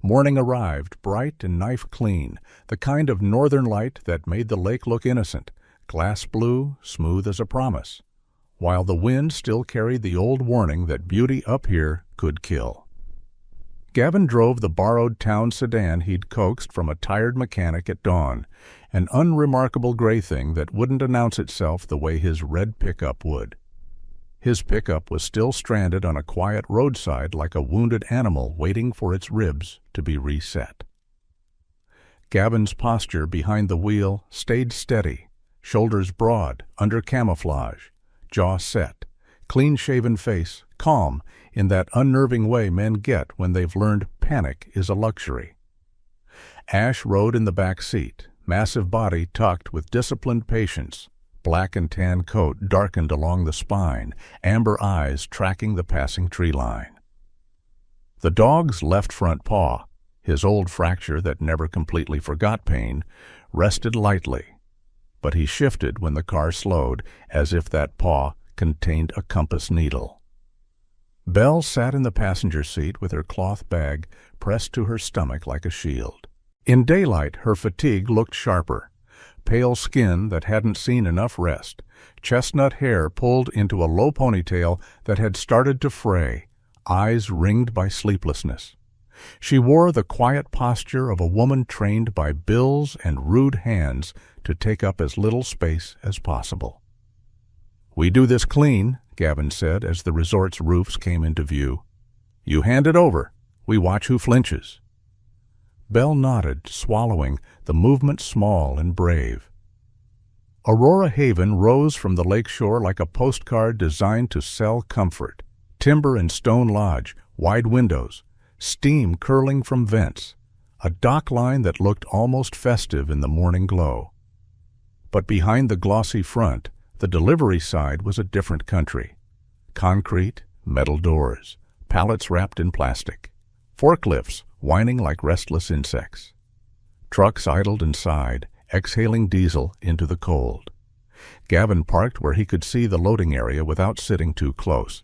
Morning arrived, bright and knife-clean, the kind of northern light that made the lake look innocent, glass blue, smooth as a promise, while the wind still carried the old warning that beauty up here could kill. Gavin drove the borrowed town sedan he'd coaxed from a tired mechanic at dawn, an unremarkable gray thing that wouldn't announce itself the way his red pickup would. His pickup was still stranded on a quiet roadside like a wounded animal waiting for its ribs to be reset. Gavin's posture behind the wheel stayed steady, shoulders broad, under camouflage, jaw set, clean-shaven face, calm in that unnerving way men get when they've learned panic is a luxury. Ash rode in the back seat, massive body tucked with disciplined patience, black and tan coat darkened along the spine, amber eyes tracking the passing tree line. The dog's left front paw, his old fracture that never completely forgot pain, rested lightly, but he shifted when the car slowed, as if that paw contained a compass needle. Belle sat in the passenger seat with her cloth bag pressed to her stomach like a shield. In daylight, her fatigue looked sharper. Pale skin that hadn't seen enough rest, chestnut hair pulled into a low ponytail that had started to fray, eyes ringed by sleeplessness. She wore the quiet posture of a woman trained by bills and rude hands to take up as little space as possible. "We do this clean," Gavin said as the resort's roofs came into view. "You hand it over. We watch who flinches." Belle nodded, swallowing, the movement small and brave. Aurora Haven rose from the lake shore like a postcard designed to sell comfort. Timber and stone lodge, wide windows, steam curling from vents, a dock line that looked almost festive in the morning glow. But behind the glossy front, the delivery side was a different country. Concrete, metal doors, pallets wrapped in plastic, forklifts whining like restless insects. Trucks idled inside, exhaling diesel into the cold. Gavin parked where he could see the loading area without sitting too close,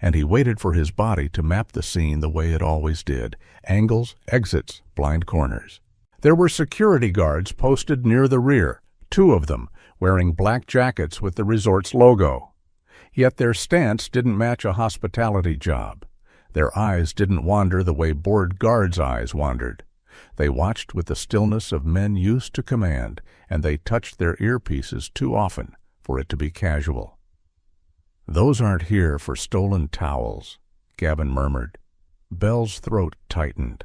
and he waited for his body to map the scene the way it always did, angles, exits, blind corners. There were security guards posted near the rear, 2 of them, wearing black jackets with the resort's logo. Yet their stance didn't match a hospitality job. Their eyes didn't wander the way bored guards' eyes wandered. They watched with the stillness of men used to command, and they touched their earpieces too often for it to be casual. "Those aren't here for stolen towels," Gavin murmured. Belle's throat tightened.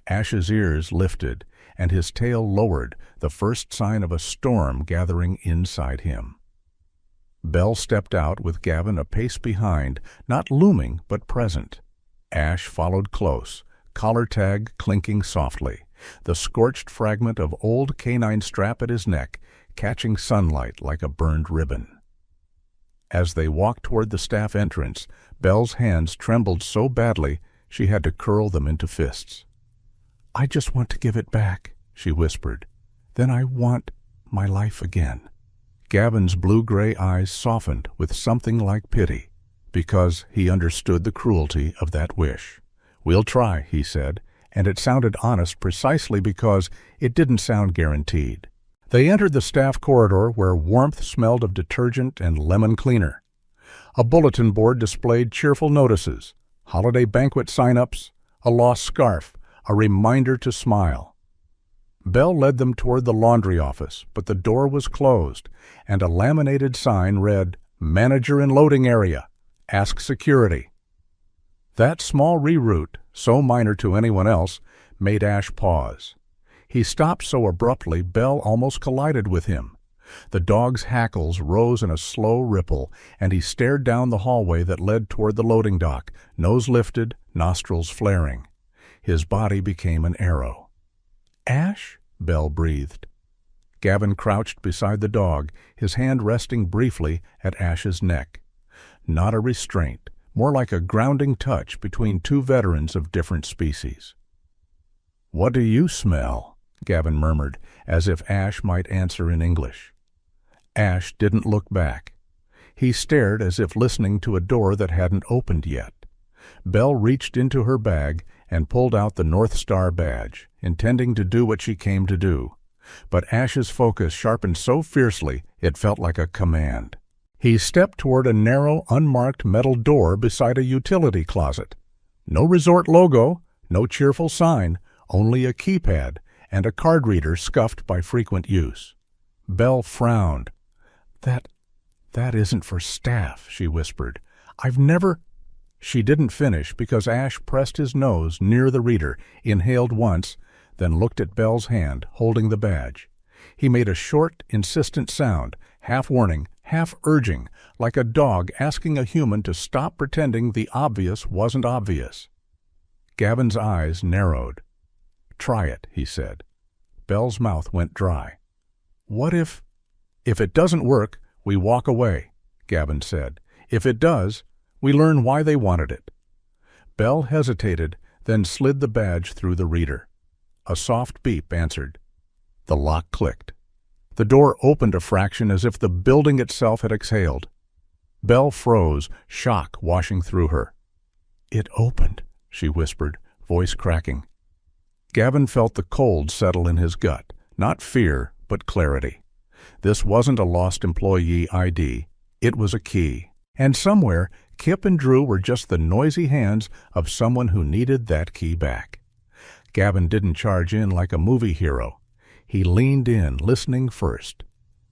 Ash's ears lifted, and his tail lowered, the first sign of a storm gathering inside him. Belle stepped out with Gavin a pace behind, not looming but present. Ash followed close, collar tag clinking softly, the scorched fragment of old canine strap at his neck catching sunlight like a burned ribbon. As they walked toward the staff entrance, Belle's hands trembled so badly she had to curl them into fists. "I just want to give it back," she whispered. "Then I want my life again." Gavin's blue-gray eyes softened with something like pity, because he understood the cruelty of that wish. "We'll try," he said, and it sounded honest precisely because it didn't sound guaranteed. They entered the staff corridor where warmth smelled of detergent and lemon cleaner. A bulletin board displayed cheerful notices, holiday banquet sign-ups, a lost scarf, a reminder to smile. Belle led them toward the laundry office, but the door was closed, and a laminated sign read, "Manager in loading area. Ask security." That small reroute, so minor to anyone else, made Ash pause. He stopped so abruptly Belle almost collided with him. The dog's hackles rose in a slow ripple, and he stared down the hallway that led toward the loading dock, nose lifted, nostrils flaring. His body became an arrow. "Ash?" Belle breathed. Gavin crouched beside the dog, his hand resting briefly at Ash's neck. not a restraint, more like a grounding touch between two veterans of different species. "What do you smell?" Gavin murmured, as if Ash might answer in English. Ash didn't look back. He stared as if listening to a door that hadn't opened yet. Belle reached into her bag and pulled out the North Star badge, intending to do what she came to do. But Ash's focus sharpened so fiercely it felt like a command. He stepped toward a narrow, unmarked metal door beside a utility closet. No resort logo, no cheerful sign, only a keypad and a card reader scuffed by frequent use. Belle frowned. That isn't for staff," she whispered. "I've never—" She didn't finish because Ash pressed his nose near the reader, inhaled once, then looked at Belle's hand, holding the badge. He made a short, insistent sound, half warning, half urging, like a dog asking a human to stop pretending the obvious wasn't obvious. Gavin's eyes narrowed. "Try it," he said. Belle's mouth went dry. "What if—" "If it doesn't work, we walk away," Gavin said. "If it does, we learn why they wanted it." Belle hesitated, then slid the badge through the reader. A soft beep answered. The lock clicked. The door opened a fraction as if the building itself had exhaled. Belle froze, shock washing through her. "It opened," she whispered, voice cracking. Gavin felt the cold settle in his gut, not fear, but clarity. This wasn't a lost employee ID. It was a key. And somewhere, Kip and Drew were just the noisy hands of someone who needed that key back. Gavin didn't charge in like a movie hero. He leaned in, listening first.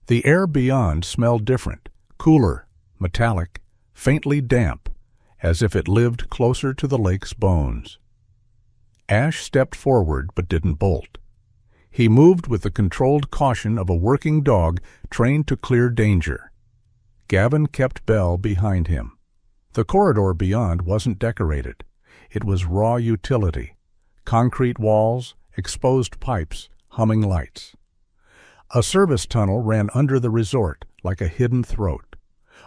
The air beyond smelled different, cooler, metallic, faintly damp, as if it lived closer to the lake's bones. Ash stepped forward but didn't bolt. He moved with the controlled caution of a working dog trained to clear danger. Gavin kept Belle behind him. The corridor beyond wasn't decorated. It was raw utility. Concrete walls, exposed pipes, humming lights. A service tunnel ran under the resort like a hidden throat.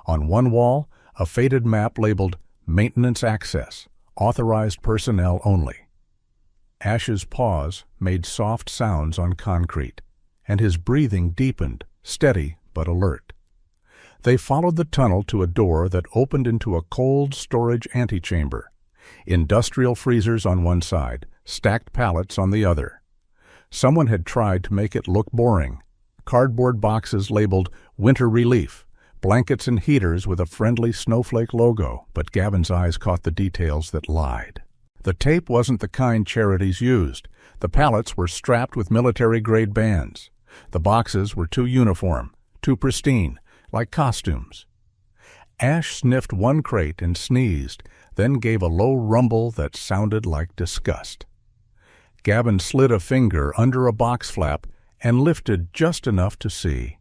On one wall, a faded map labeled Maintenance Access, Authorized Personnel Only. Ash's paws made soft sounds on concrete, and his breathing deepened, steady but alert. They followed the tunnel to a door that opened into a cold storage antechamber. Industrial freezers on one side, stacked pallets on the other. Someone had tried to make it look boring. Cardboard boxes labeled Winter Relief, blankets and heaters with a friendly snowflake logo, but Gavin's eyes caught the details that lied. The tape wasn't the kind charities used. The pallets were strapped with military-grade bands. The boxes were too uniform, too pristine, like costumes. Ash sniffed one crate and sneezed, then gave a low rumble that sounded like disgust. Gavin slid a finger under a box flap and lifted just enough to see.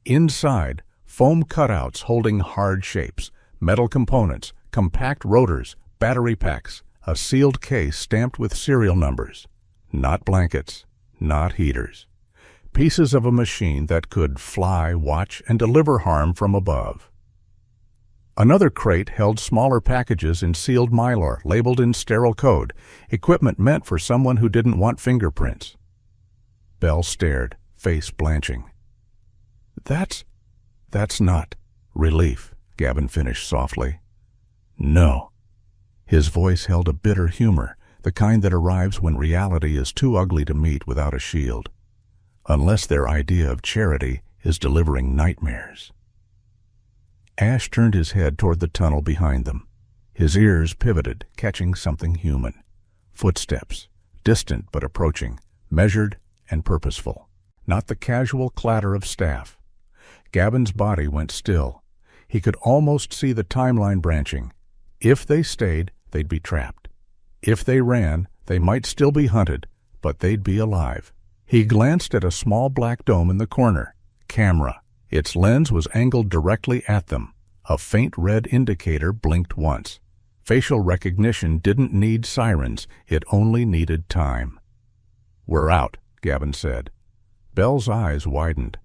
Inside, foam cutouts holding hard shapes, metal components, compact rotors, battery packs, a sealed case stamped with serial numbers. Not blankets, not heaters. Pieces of a machine that could fly, watch, and deliver harm from above. Another crate held smaller packages in sealed mylar labeled in sterile code, equipment meant for someone who didn't want fingerprints. Belle stared, face blanching. That's not relief," Gavin finished softly. "No." His voice held a bitter humor, the kind that arrives when reality is too ugly to meet without a shield. Unless their idea of charity is delivering nightmares. Ash turned his head toward the tunnel behind them. His ears pivoted, catching something human. Footsteps, distant but approaching, measured and purposeful. Not the casual clatter of staff. Gavin's body went still. He could almost see the timeline branching. If they stayed, they'd be trapped. If they ran, they might still be hunted, but they'd be alive. He glanced at a small black dome in the corner. Camera. Its lens was angled directly at them. A faint red indicator blinked once. Facial recognition didn't need sirens, it only needed time. "We're out," Gavin said. Belle's eyes widened.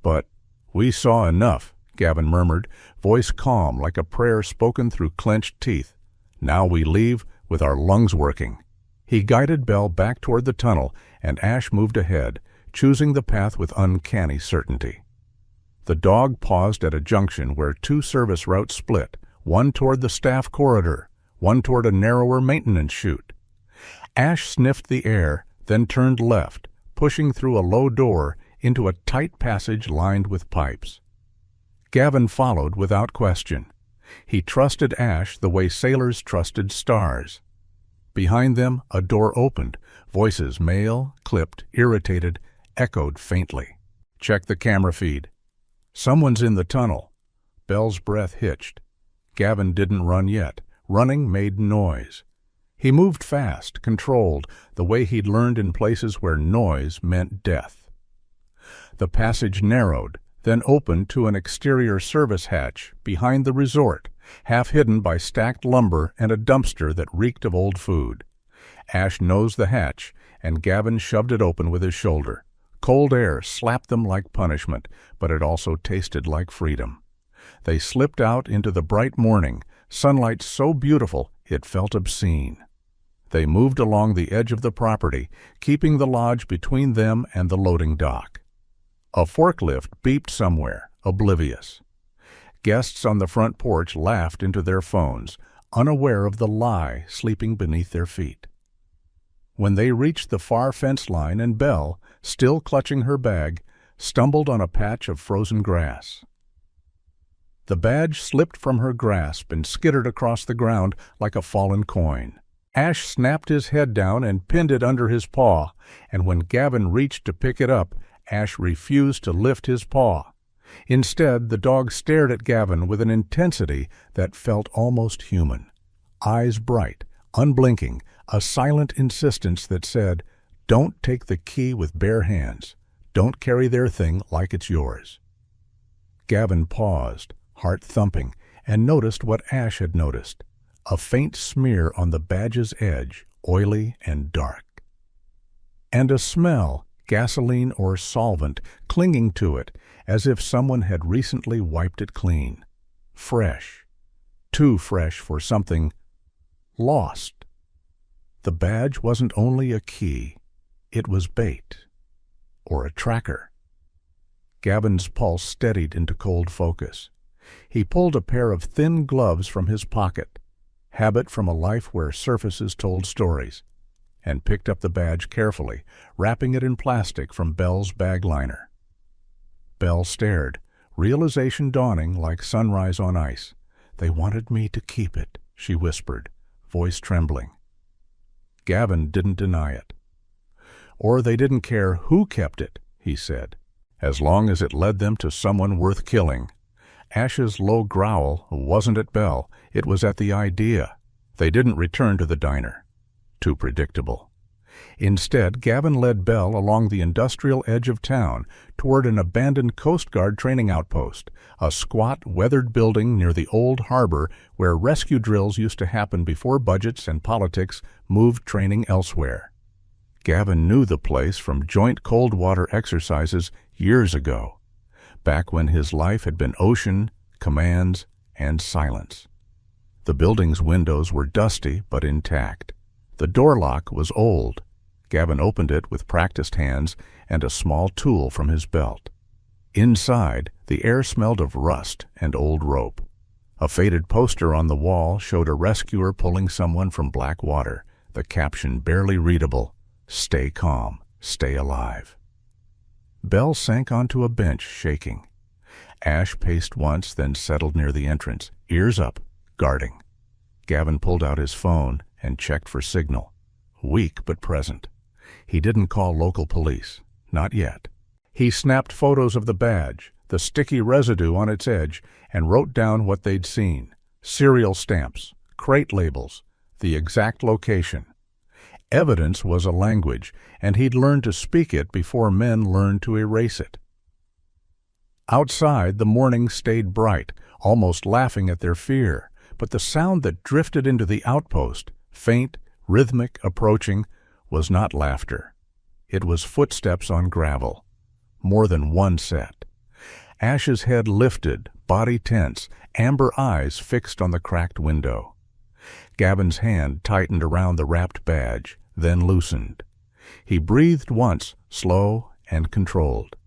"But we saw enough," Gavin murmured, voice calm like a prayer spoken through clenched teeth. Now we leave with our lungs working. He guided Belle back toward the tunnel, and Ash moved ahead, choosing the path with uncanny certainty. The dog paused at a junction where two service routes split, one toward the staff corridor, one toward a narrower maintenance chute. Ash sniffed the air, then turned left, pushing through a low door into a tight passage lined with pipes. Gavin followed without question. He trusted Ash the way sailors trusted stars. Behind them, a door opened. Voices, male, clipped, irritated, echoed faintly. Check the camera feed. Someone's in the tunnel. Belle's breath hitched. Gavin didn't run yet. Running made noise. He moved fast, controlled, the way he'd learned in places where noise meant death. The passage narrowed, then opened to an exterior service hatch behind the resort, half hidden by stacked lumber and a dumpster that reeked of old food. Ash nosed the hatch, and Gavin shoved it open with his shoulder. Cold air slapped them like punishment, but it also tasted like freedom. They slipped out into the bright morning, sunlight so beautiful it felt obscene. They moved along the edge of the property, keeping the lodge between them and the loading dock. A forklift beeped somewhere, oblivious. Guests on the front porch laughed into their phones, unaware of the lie sleeping beneath their feet. When they reached the far fence line and Belle, still clutching her bag, stumbled on a patch of frozen grass. The badge slipped from her grasp and skittered across the ground like a fallen coin. Ash snapped his head down and pinned it under his paw, and when Gavin reached to pick it up, Ash refused to lift his paw. Instead, the dog stared at Gavin with an intensity that felt almost human. Eyes bright, unblinking, a silent insistence that said, "Don't take the key with bare hands. Don't carry their thing like it's yours." Gavin paused, heart thumping, and noticed what Ash had noticed. A faint smear on the badge's edge, oily and dark. And a smell, gasoline or solvent, clinging to it, as if someone had recently wiped it clean. Fresh. Too fresh for something lost. The badge wasn't only a key, it was bait. Or a tracker. Gavin's pulse steadied into cold focus. He pulled a pair of thin gloves from his pocket, habit from a life where surfaces told stories, and picked up the badge carefully, wrapping it in plastic from Belle's bag liner. Belle stared, realization dawning like sunrise on ice. "They wanted me to keep it," she whispered, voice trembling. Gavin didn't deny it. "Or they didn't care who kept it," he said, "as long as it led them to someone worth killing." Ash's low growl wasn't at Belle, it was at the idea. They didn't return to the diner. Too predictable. Instead, Gavin led Belle along the industrial edge of town toward an abandoned Coast Guard training outpost, a squat, weathered building near the old harbor where rescue drills used to happen before budgets and politics moved training elsewhere. Gavin knew the place from joint cold water exercises years ago, back when his life had been ocean, commands, and silence. The building's windows were dusty but intact. The door lock was old. Gavin opened it with practiced hands and a small tool from his belt. Inside, the air smelled of rust and old rope. A faded poster on the wall showed a rescuer pulling someone from black water, the caption barely readable, "Stay calm, stay alive." Belle sank onto a bench, shaking. Ash paced once, then settled near the entrance, ears up, guarding. Gavin pulled out his phone and checked for signal. Weak but present. He didn't call local police. Not yet. He snapped photos of the badge, the sticky residue on its edge, and wrote down what they'd seen. Serial stamps, crate labels, the exact location. Evidence was a language, and he'd learned to speak it before men learned to erase it. Outside, the morning stayed bright, almost laughing at their fear, but the sound that drifted into the outpost, faint, rhythmic, approaching, was not laughter. It was footsteps on gravel. More than one set. Ash's head lifted, body tense, amber eyes fixed on the cracked window. Gavin's hand tightened around the wrapped badge, then loosened. He breathed once, slow and controlled.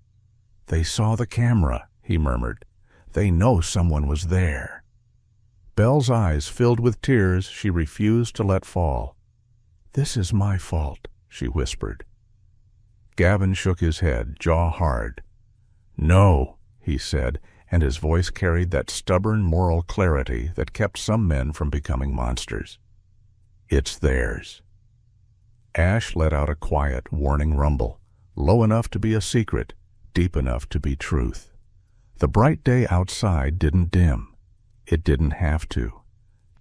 "They saw the camera," he murmured. "They know someone was there." Belle's eyes filled with tears she refused to let fall. "This is my fault," she whispered. Gavin shook his head, jaw hard. "No," he said, and his voice carried that stubborn moral clarity that kept some men from becoming monsters. "It's theirs." Ash let out a quiet, warning rumble, low enough to be a secret, deep enough to be truth. The bright day outside didn't dim. It didn't have to.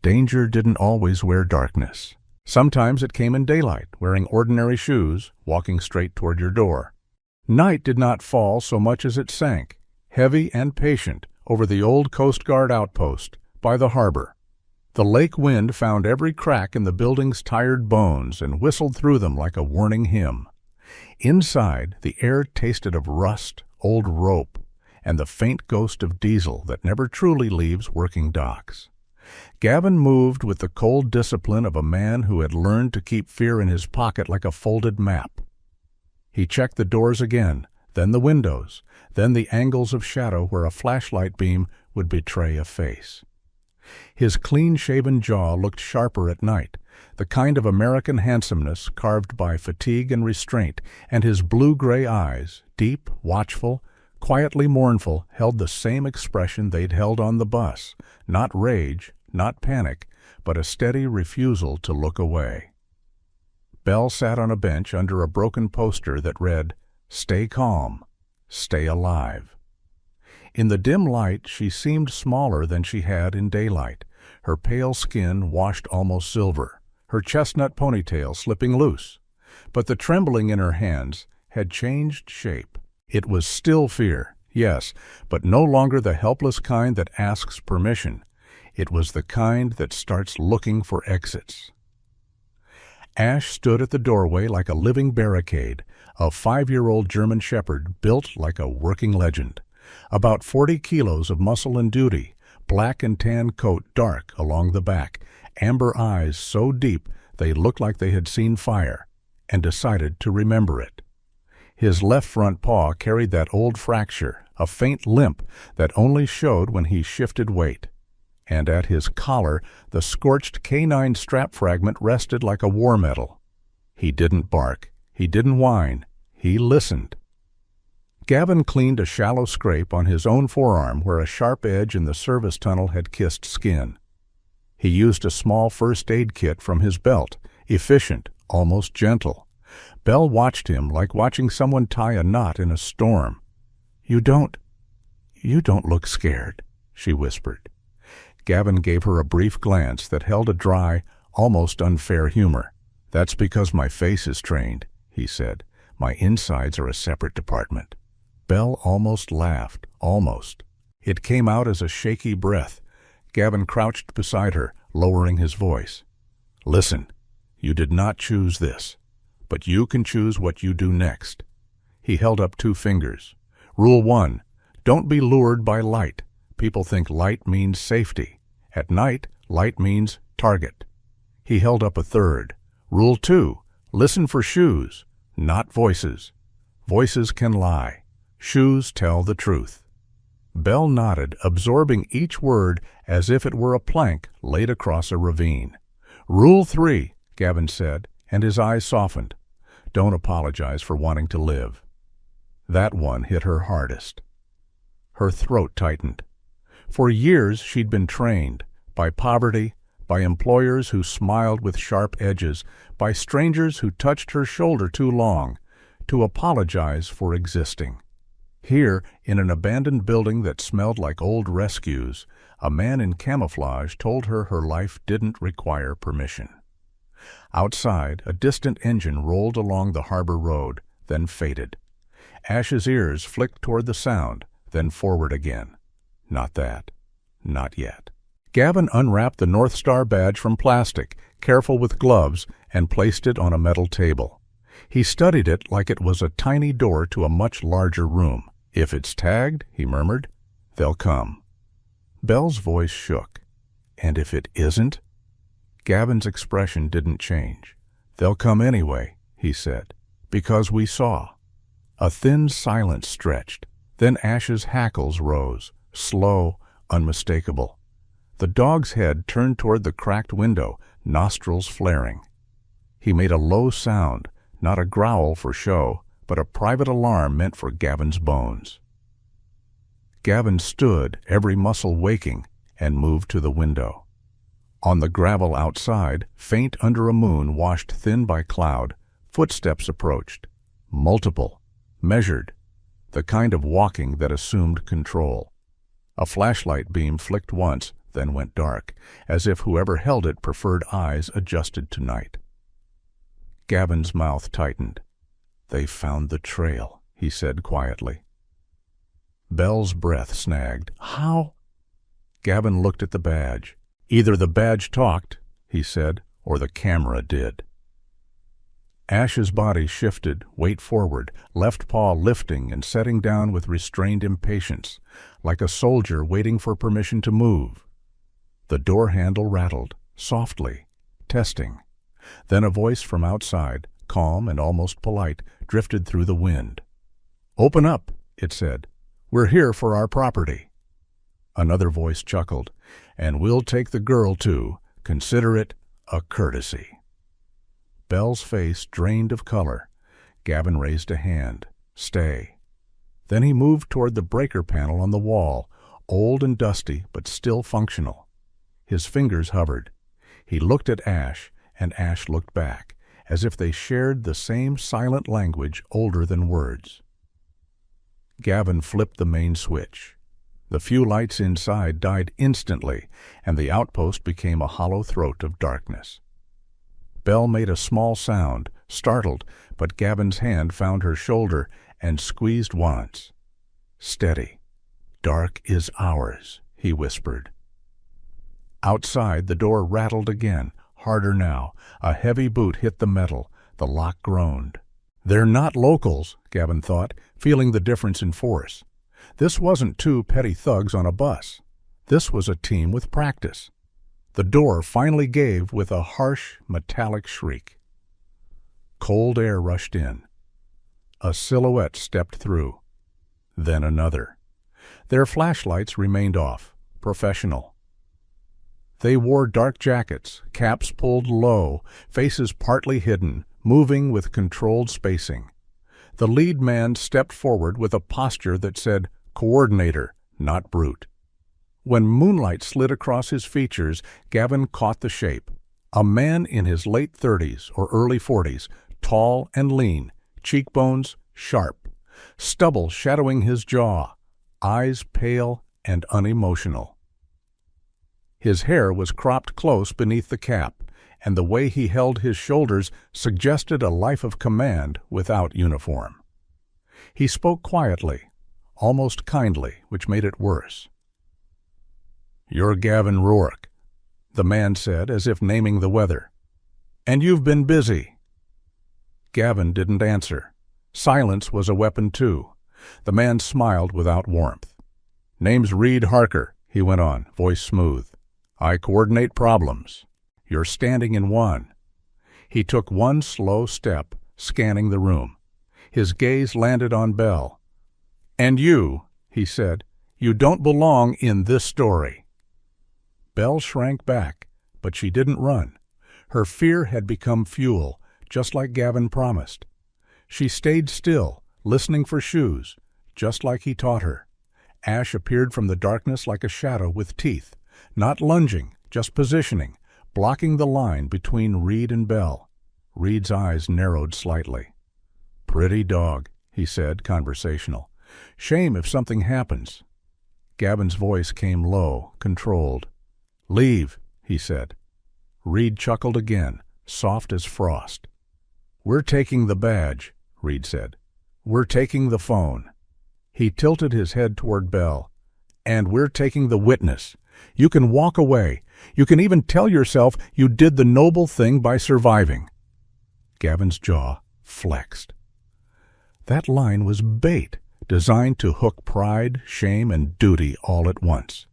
Danger didn't always wear darkness. Sometimes it came in daylight, wearing ordinary shoes, walking straight toward your door. Night did not fall so much as it sank, heavy and patient, over the old Coast Guard outpost, by the harbor. The lake wind found every crack in the building's tired bones and whistled through them like a warning hymn. Inside, the air tasted of rust, old rope, and the faint ghost of diesel that never truly leaves working docks. Gavin moved with the cold discipline of a man who had learned to keep fear in his pocket like a folded map. He checked the doors again, then the windows, then the angles of shadow where a flashlight beam would betray a face. His clean-shaven jaw looked sharper at night, the kind of American handsomeness carved by fatigue and restraint, and his blue-gray eyes, deep, watchful, quietly mournful, held the same expression they'd held on the bus, not rage, not panic, but a steady refusal to look away. Belle sat on a bench under a broken poster that read, "Stay calm, stay alive." In the dim light, she seemed smaller than she had in daylight, her pale skin washed almost silver, her chestnut ponytail slipping loose. But the trembling in her hands had changed shape. It was still fear, yes, but no longer the helpless kind that asks permission. It was the kind that starts looking for exits. Ash stood at the doorway like a living barricade, a 5-year-old German shepherd built like a working legend. About 40 kilos of muscle and duty, black and tan coat dark along the back, amber eyes so deep they looked like they had seen fire, and decided to remember it. His left front paw carried that old fracture, a faint limp that only showed when he shifted weight. And at his collar, the scorched canine strap fragment rested like a war medal. He didn't bark. He didn't whine. He listened. Gavin cleaned a shallow scrape on his own forearm where a sharp edge in the service tunnel had kissed skin. He used a small first aid kit from his belt, efficient, almost gentle. Belle watched him like watching someone tie a knot in a storm. You don't look scared," she whispered. Gavin gave her a brief glance that held a dry, almost unfair humor. "That's because my face is trained," he said. "My insides are a separate department." Belle almost laughed, almost. It came out as a shaky breath. Gavin crouched beside her, lowering his voice. "Listen, you did not choose this, but you can choose what you do next." He held up 2 fingers. "Rule 1, don't be lured by light. People think light means safety. At night, light means target." He held up a 3rd. "Rule 2, listen for shoes, not voices. Voices can lie. Shoes tell the truth." Belle nodded, absorbing each word as if it were a plank laid across a ravine. "Rule 3, Gavin said, and his eyes softened. "Don't apologize for wanting to live." That one hit her hardest. Her throat tightened. For years she'd been trained, by poverty, by employers who smiled with sharp edges, by strangers who touched her shoulder too long, to apologize for existing. Here, in an abandoned building that smelled like old rescues, a man in camouflage told her her life didn't require permission. Outside, a distant engine rolled along the harbor road, then faded. Ash's ears flicked toward the sound, then forward again. Not that. Not yet. Gavin unwrapped the North Star badge from plastic, careful with gloves, and placed it on a metal table. He studied it like it was a tiny door to a much larger room, "If it's tagged," he murmured, "they'll come." Belle's voice shook. "And if it isn't?" Gavin's expression didn't change. "They'll come anyway," he said, "because we saw." A thin silence stretched. Then Ash's hackles rose, slow, unmistakable. The dog's head turned toward the cracked window, nostrils flaring. He made a low sound, not a growl for show, but a private alarm meant for Gavin's bones. Gavin stood, every muscle waking, and moved to the window. On the gravel outside, faint under a moon washed thin by cloud, footsteps approached. Multiple, measured, the kind of walking that assumed control. A flashlight beam flicked once, then went dark, as if whoever held it preferred eyes adjusted to night. Gavin's mouth tightened. "They found the trail," he said quietly. Belle's breath snagged. "How?" Gavin looked at the badge. "Either the badge talked," he said, "or the camera did." Ash's body shifted, weight forward, left paw lifting and setting down with restrained impatience, like a soldier waiting for permission to move. The door handle rattled, softly, testing. Then a voice from outside, calm and almost polite, drifted through the wind. "Open up," it said. "We're here for our property." Another voice chuckled, "And we'll take the girl too. Consider it a courtesy." Belle's face drained of color. Gavin raised a hand. "Stay." Then he moved toward the breaker panel on the wall, old and dusty but still functional. His fingers hovered. He looked at Ash, and Ash looked back, as if they shared the same silent language older than words. Gavin flipped the main switch. The few lights inside died instantly, and the outpost became a hollow throat of darkness. Belle made a small sound, startled, but Gavin's hand found her shoulder and squeezed once. "Steady. Dark is ours," he whispered. Outside, the door rattled again, harder now. A heavy boot hit the metal. The lock groaned. "They're not locals," Gavin thought, feeling the difference in force. This wasn't two petty thugs on a bus. This was a team with practice. The door finally gave with a harsh, metallic shriek. Cold air rushed in. A silhouette stepped through. Then another. Their flashlights remained off, professional. They wore dark jackets, caps pulled low, faces partly hidden, moving with controlled spacing. The lead man stepped forward with a posture that said, "Coordinator, not brute." When moonlight slid across his features, Gavin caught the shape. A man in his late 30s or early 40s, tall and lean, cheekbones sharp, stubble shadowing his jaw, eyes pale and unemotional. His hair was cropped close beneath the cap, and the way he held his shoulders suggested a life of command without uniform. He spoke quietly, almost kindly, which made it worse. "You're Gavin Rourke," the man said, as if naming the weather. "And you've been busy." Gavin didn't answer. Silence was a weapon too. The man smiled without warmth. "Name's Reed Harker," he went on, voice smooth. "I coordinate problems. You're standing in one." He took one slow step, scanning the room. His gaze landed on Belle. "And you," he said, "you don't belong in this story." Belle shrank back, but she didn't run. Her fear had become fuel, just like Gavin promised. She stayed still, listening for shoes, just like he taught her. Ash appeared from the darkness like a shadow with teeth, not lunging, just positioning, blocking the line between Reed and Belle. Reed's eyes narrowed slightly. "Pretty dog," he said, conversational. "Shame if something happens." Gavin's voice came low, controlled. "Leave," he said. Reed chuckled again, soft as frost. "We're taking the badge," Reed said. "We're taking the phone." He tilted his head toward Belle. "And we're taking the witness. You can walk away. You can even tell yourself you did the noble thing by surviving." Gavin's jaw flexed. That line was bait, designed to hook pride, shame, and duty all at once.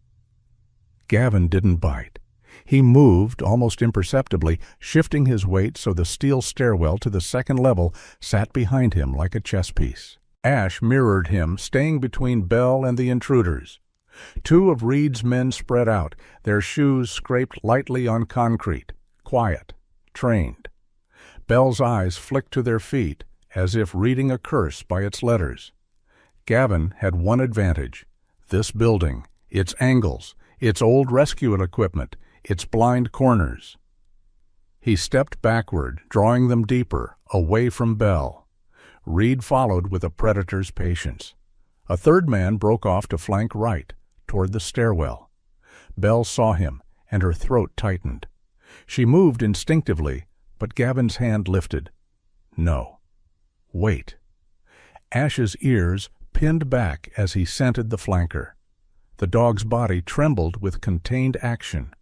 Gavin didn't bite. He moved, almost imperceptibly, shifting his weight so the steel stairwell to the second level sat behind him like a chess piece. Ash mirrored him, staying between Belle and the intruders. Two of Reed's men spread out, their shoes scraped lightly on concrete, quiet, trained. Belle's eyes flicked to their feet, as if reading a curse by its letters. Gavin had one advantage: this building, its angles, its old rescue equipment, its blind corners. He stepped backward, drawing them deeper, away from Belle. Reed followed with a predator's patience. A third man broke off to flank right, toward the stairwell. Belle saw him, and her throat tightened. She moved instinctively, but Gavin's hand lifted. No. Wait. Ash's ears pinned back as he scented the flanker. The dog's body trembled with contained action,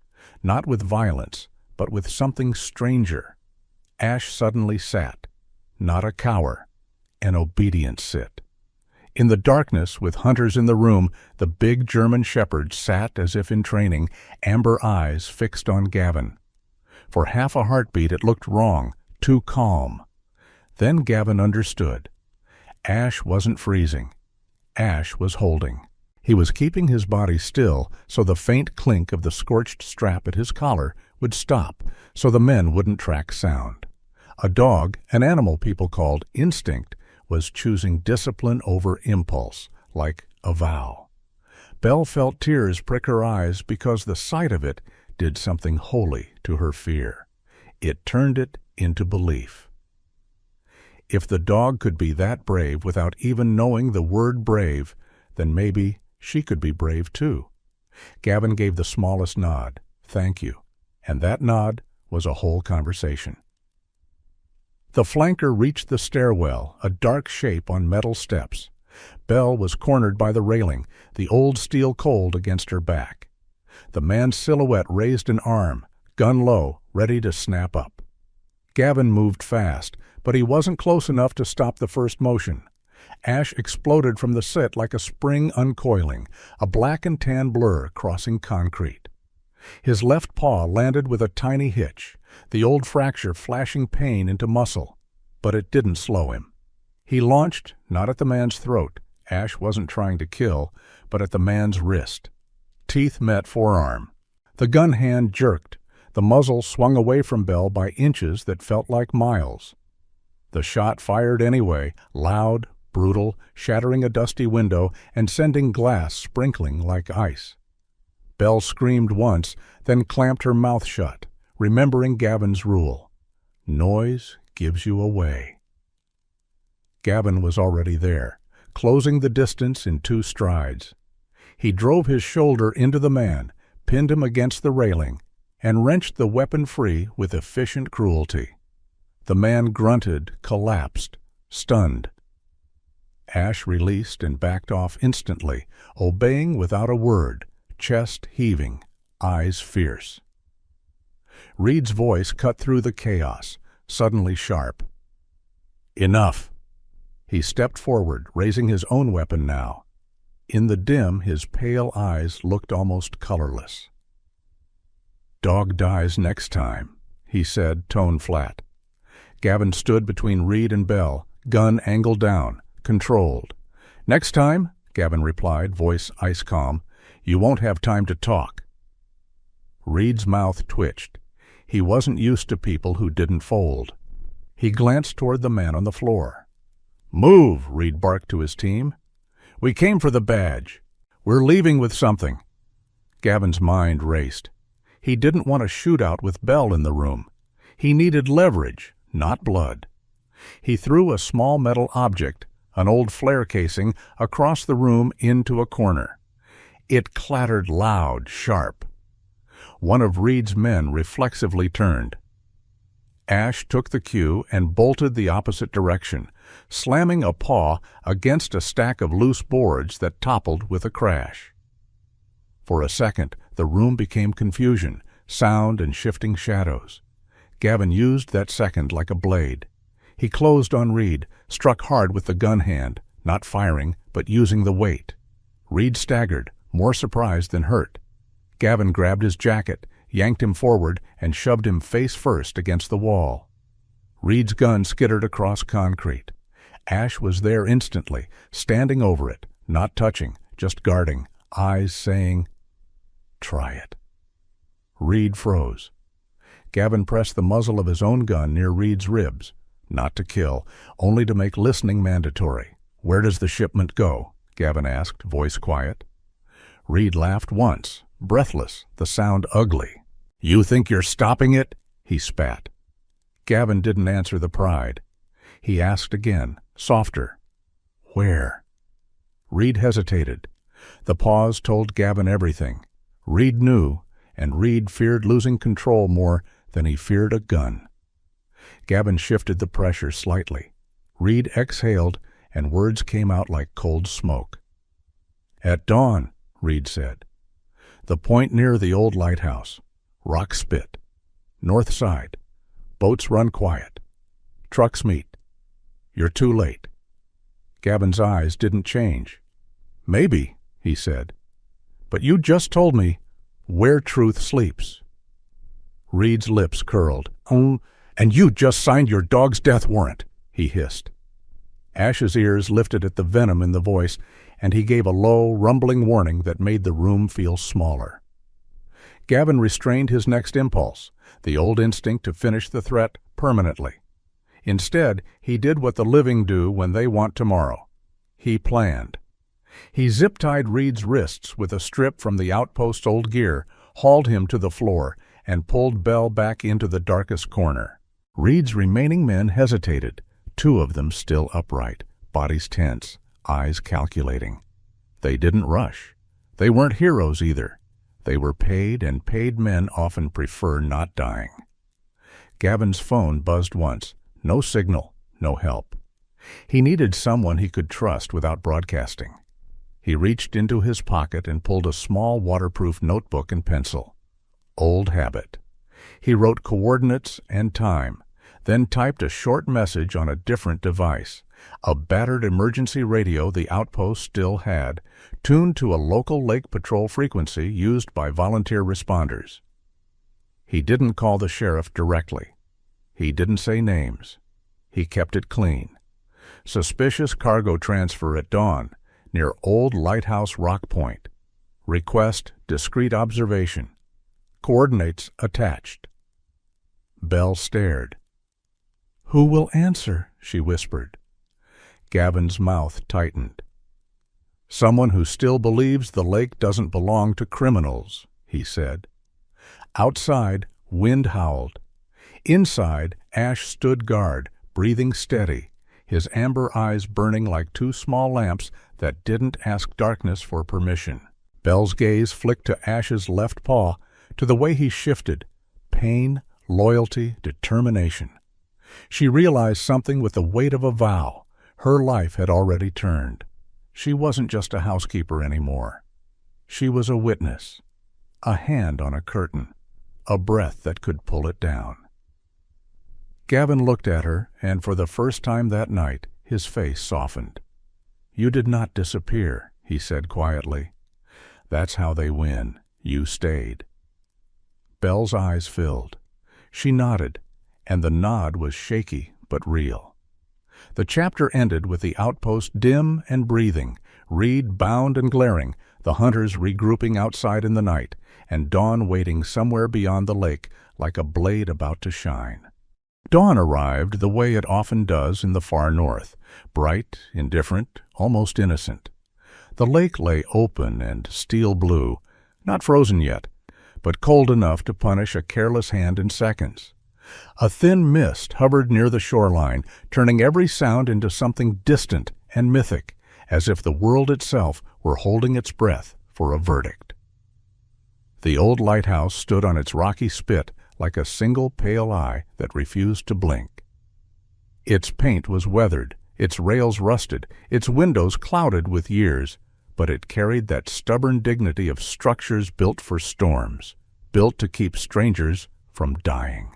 not with violence, but with something stranger. Ash suddenly sat, not a cower, an obedient sit. In the darkness, with hunters in the room, the big German shepherd sat as if in training, amber eyes fixed on Gavin. For half a heartbeat it looked wrong, too calm. Then Gavin understood. Ash wasn't freezing. Ash was holding. He was keeping his body still so the faint clink of the scorched strap at his collar would stop, so the men wouldn't track sound. A dog, an animal people called instinct, was choosing discipline over impulse, like a vow. Belle felt tears prick her eyes because the sight of it did something holy to her fear. It turned it into belief. If the dog could be that brave without even knowing the word brave, then maybe she could be brave too. Gavin gave the smallest nod, thank you, and that nod was a whole conversation. The flanker reached the stairwell, a dark shape on metal steps. Belle was cornered by the railing, the old steel cold against her back. The man's silhouette raised an arm, gun low, ready to snap up. Gavin moved fast, but he wasn't close enough to stop the first motion. Ash exploded from the sit like a spring uncoiling, a black and tan blur crossing concrete. His left paw landed with a tiny hitch, the old fracture flashing pain into muscle, but it didn't slow him. He launched, not at the man's throat, Ash wasn't trying to kill, but at the man's wrist. Teeth met forearm. The gun hand jerked. The muzzle swung away from Belle by inches that felt like miles. The shot fired anyway, loud, brutal, shattering a dusty window and sending glass sprinkling like ice. Belle screamed once, then clamped her mouth shut, remembering Gavin's rule. Noise gives you away. Gavin was already there, closing the distance in 2 strides. He drove his shoulder into the man, pinned him against the railing, and wrenched the weapon free with efficient cruelty. The man grunted, collapsed, stunned. Ash released and backed off instantly, obeying without a word, chest heaving, eyes fierce. Reed's voice cut through the chaos, suddenly sharp. Enough. He stepped forward, raising his own weapon now. In the dim, his pale eyes looked almost colorless. Dog dies next time, he said, tone flat. Gavin stood between Reed and Belle, gun angled down, controlled. Next time, Gavin replied, voice ice calm, you won't have time to talk. Reed's mouth twitched. He wasn't used to people who didn't fold. He glanced toward the man on the floor. Move, Reed barked to his team. We came for the badge. We're leaving with something. Gavin's mind raced. He didn't want a shootout with Belle in the room. He needed leverage, not blood. He threw a small metal object, an old flare casing, across the room into a corner. It clattered loud, sharp. One of Reed's men reflexively turned. Ash took the cue and bolted the opposite direction, slamming a paw against a stack of loose boards that toppled with a crash. For a second, the room became confusion, sound and shifting shadows. Gavin used that second like a blade. He closed on Reed, struck hard with the gun hand, not firing, but using the weight. Reed staggered, more surprised than hurt. Gavin grabbed his jacket, yanked him forward, and shoved him face first against the wall. Reed's gun skittered across concrete. Ash was there instantly, standing over it, not touching, just guarding, eyes saying, "Try it." Reed froze. Gavin pressed the muzzle of his own gun near Reed's ribs, not to kill, only to make listening mandatory. "Where does the shipment go?" Gavin asked, voice quiet. Reed laughed once, breathless, the sound ugly. "You think you're stopping it?" he spat. Gavin didn't answer the pride. He asked again, softer, "Where?" Reed hesitated. The pause told Gavin everything. Reed knew, and Reed feared losing control more than he feared a gun. Gavin shifted the pressure slightly. Reed exhaled, and words came out like cold smoke. "At dawn," Reed said. "The point near the old lighthouse. Rock Spit. North side. Boats run quiet. Trucks meet. You're too late." Gavin's eyes didn't change. "Maybe," he said. "But you just told me where truth sleeps." Reed's lips curled. "And you just signed your dog's death warrant," he hissed. Ash's ears lifted at the venom in the voice, and he gave a low, rumbling warning that made the room feel smaller. Gavin restrained his next impulse, the old instinct to finish the threat permanently. Instead, he did what the living do when they want tomorrow. He planned. He zip-tied Reed's wrists with a strip from the outpost's old gear, hauled him to the floor, and pulled Bell back into the darkest corner. Reed's remaining men hesitated, 2 of them still upright, bodies tense, eyes calculating. They didn't rush. They weren't heroes either. They were paid, and paid men often prefer not dying. Gavin's phone buzzed once. No signal, no help. He needed someone he could trust without broadcasting. He reached into his pocket and pulled a small waterproof notebook and pencil. Old habit. He wrote coordinates and time, then typed a short message on a different device, a battered emergency radio the outpost still had, tuned to a local lake patrol frequency used by volunteer responders. He didn't call the sheriff directly. He didn't say names. He kept it clean. Suspicious cargo transfer at dawn, near Old Lighthouse Rock Point. Request discreet observation. Coordinates attached. Belle stared. "Who will answer?" she whispered. Gavin's mouth tightened. "Someone who still believes the lake doesn't belong to criminals," he said. Outside, wind howled. Inside, Ash stood guard, breathing steady, his amber eyes burning like 2 small lamps that didn't ask darkness for permission. Belle's gaze flicked to Ash's left paw, to the way he shifted. Pain, loyalty, determination. She realized something with the weight of a vow. Her life had already turned. She wasn't just a housekeeper anymore. She was a witness, a hand on a curtain, a breath that could pull it down. Gavin looked at her, and for the first time that night, his face softened. "You did not disappear," he said quietly. "That's how they win. You stayed." Belle's eyes filled. She nodded, and the nod was shaky but real. The chapter ended with the outpost dim and breathing, Reed bound and glaring, the hunters regrouping outside in the night, and dawn waiting somewhere beyond the lake like a blade about to shine. Dawn arrived the way it often does in the far north, bright, indifferent, almost innocent. The lake lay open and steel blue, not frozen yet, but cold enough to punish a careless hand in seconds. A thin mist hovered near the shoreline, turning every sound into something distant and mythic, as if the world itself were holding its breath for a verdict. The old lighthouse stood on its rocky spit like a single pale eye that refused to blink. Its paint was weathered, its rails rusted, its windows clouded with years, but it carried that stubborn dignity of structures built for storms, built to keep strangers from dying.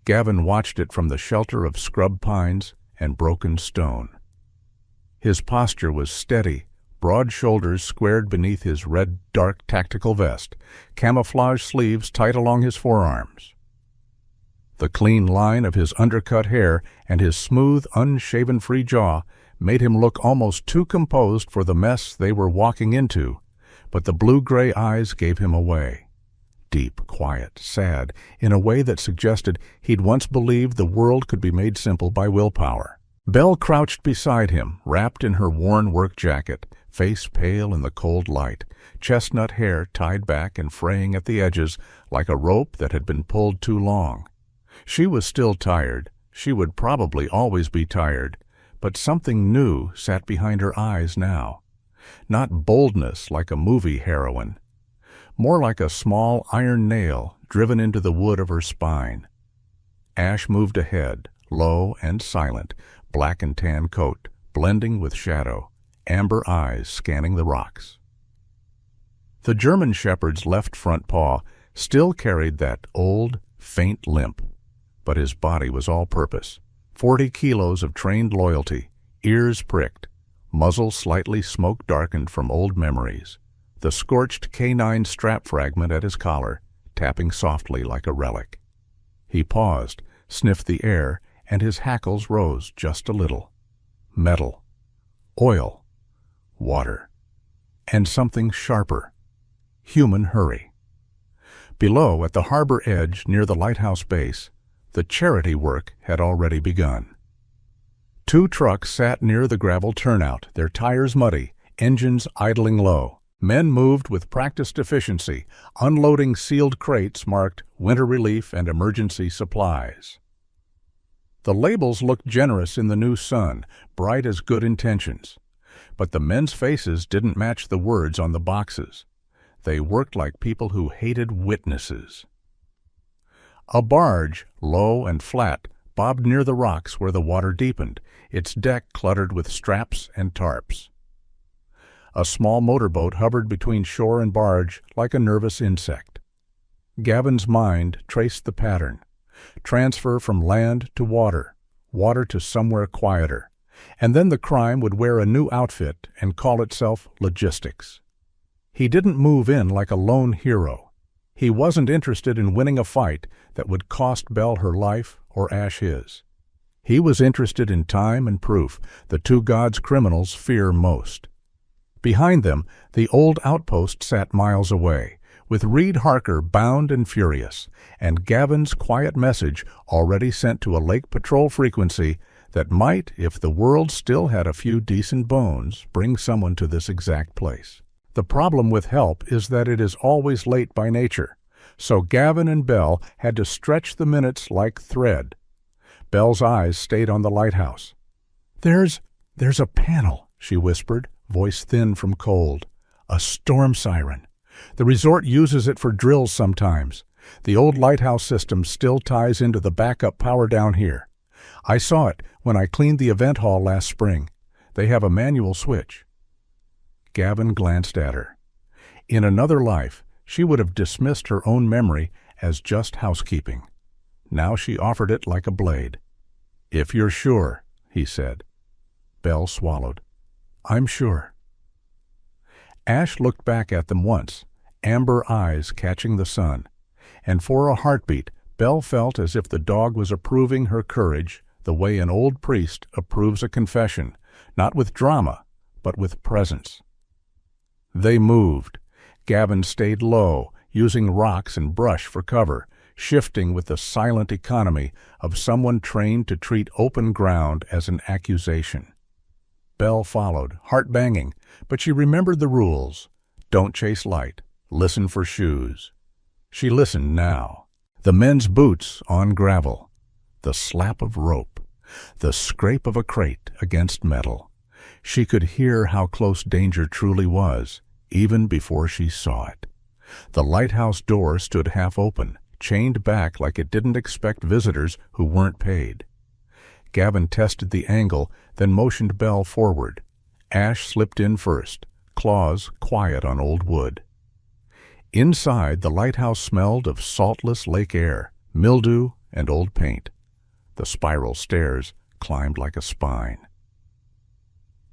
Gavin watched it from the shelter of scrub pines and broken stone. His posture was steady, broad shoulders squared beneath his red dark tactical vest, camouflage sleeves tight along his forearms. The clean line of his undercut hair and his smooth, unshaven-free jaw made him look almost too composed for the mess they were walking into, but the blue-gray eyes gave him away. Deep, quiet, sad, in a way that suggested he'd once believed the world could be made simple by willpower. Belle crouched beside him, wrapped in her worn work jacket, face pale in the cold light, chestnut hair tied back and fraying at the edges like a rope that had been pulled too long. She was still tired. She would probably always be tired, but something new sat behind her eyes now. Not boldness like a movie heroine, more like a small iron nail driven into the wood of her spine. Ash moved ahead, low and silent, black and tan coat, blending with shadow, amber eyes scanning the rocks. The German shepherd's left front paw still carried that old, faint limp, but his body was all purpose. 40 kilos of trained loyalty, ears pricked, muzzle slightly smoke-darkened from old memories, the scorched canine strap fragment at his collar, tapping softly like a relic. He paused, sniffed the air, and his hackles rose just a little. Metal, oil, water, and something sharper. Human hurry. Below, at the harbor edge near the lighthouse base, the charity work had already begun. 2 trucks sat near the gravel turnout, their tires muddy, engines idling low. Men moved with practiced efficiency, unloading sealed crates marked winter relief and emergency supplies. The labels looked generous in the new sun, bright as good intentions. But the men's faces didn't match the words on the boxes. They worked like people who hated witnesses. A barge, low and flat, bobbed near the rocks where the water deepened, its deck cluttered with straps and tarps. A small motorboat hovered between shore and barge like a nervous insect. Gavin's mind traced the pattern. Transfer from land to water, water to somewhere quieter, and then the crime would wear a new outfit and call itself logistics. He didn't move in like a lone hero. He wasn't interested in winning a fight that would cost Belle her life or Ash his. He was interested in time and proof, the 2 gods criminals fear most. Behind them, the old outpost sat miles away, with Reed Harker bound and furious, and Gavin's quiet message already sent to a lake patrol frequency that might, if the world still had a few decent bones, bring someone to this exact place. The problem with help is that it is always late by nature, so Gavin and Belle had to stretch the minutes like thread. Belle's eyes stayed on the lighthouse. There's a panel," she whispered, voice thin from cold. "A storm siren. The resort uses it for drills sometimes. The old lighthouse system still ties into the backup power down here. I saw it when I cleaned the event hall last spring. They have a manual switch." Gavin glanced at her. In another life, she would have dismissed her own memory as just housekeeping. Now she offered it like a blade. "If you're sure," he said. Belle swallowed. "I'm sure." Ash looked back at them once, amber eyes catching the sun, and for a heartbeat, Belle felt as if the dog was approving her courage the way an old priest approves a confession, not with drama, but with presence. They moved. Gavin stayed low, using rocks and brush for cover, shifting with the silent economy of someone trained to treat open ground as an accusation. Belle followed, heart banging, but she remembered the rules. Don't chase light. Listen for shoes. She listened now. The men's boots on gravel. The slap of rope. The scrape of a crate against metal. She could hear how close danger truly was, even before she saw it. The lighthouse door stood half open, chained back like it didn't expect visitors who weren't paid. Gavin tested the angle, then motioned Belle forward. Ash slipped in first, claws quiet on old wood. Inside, the lighthouse smelled of saltless lake air, mildew, and old paint. The spiral stairs climbed like a spine.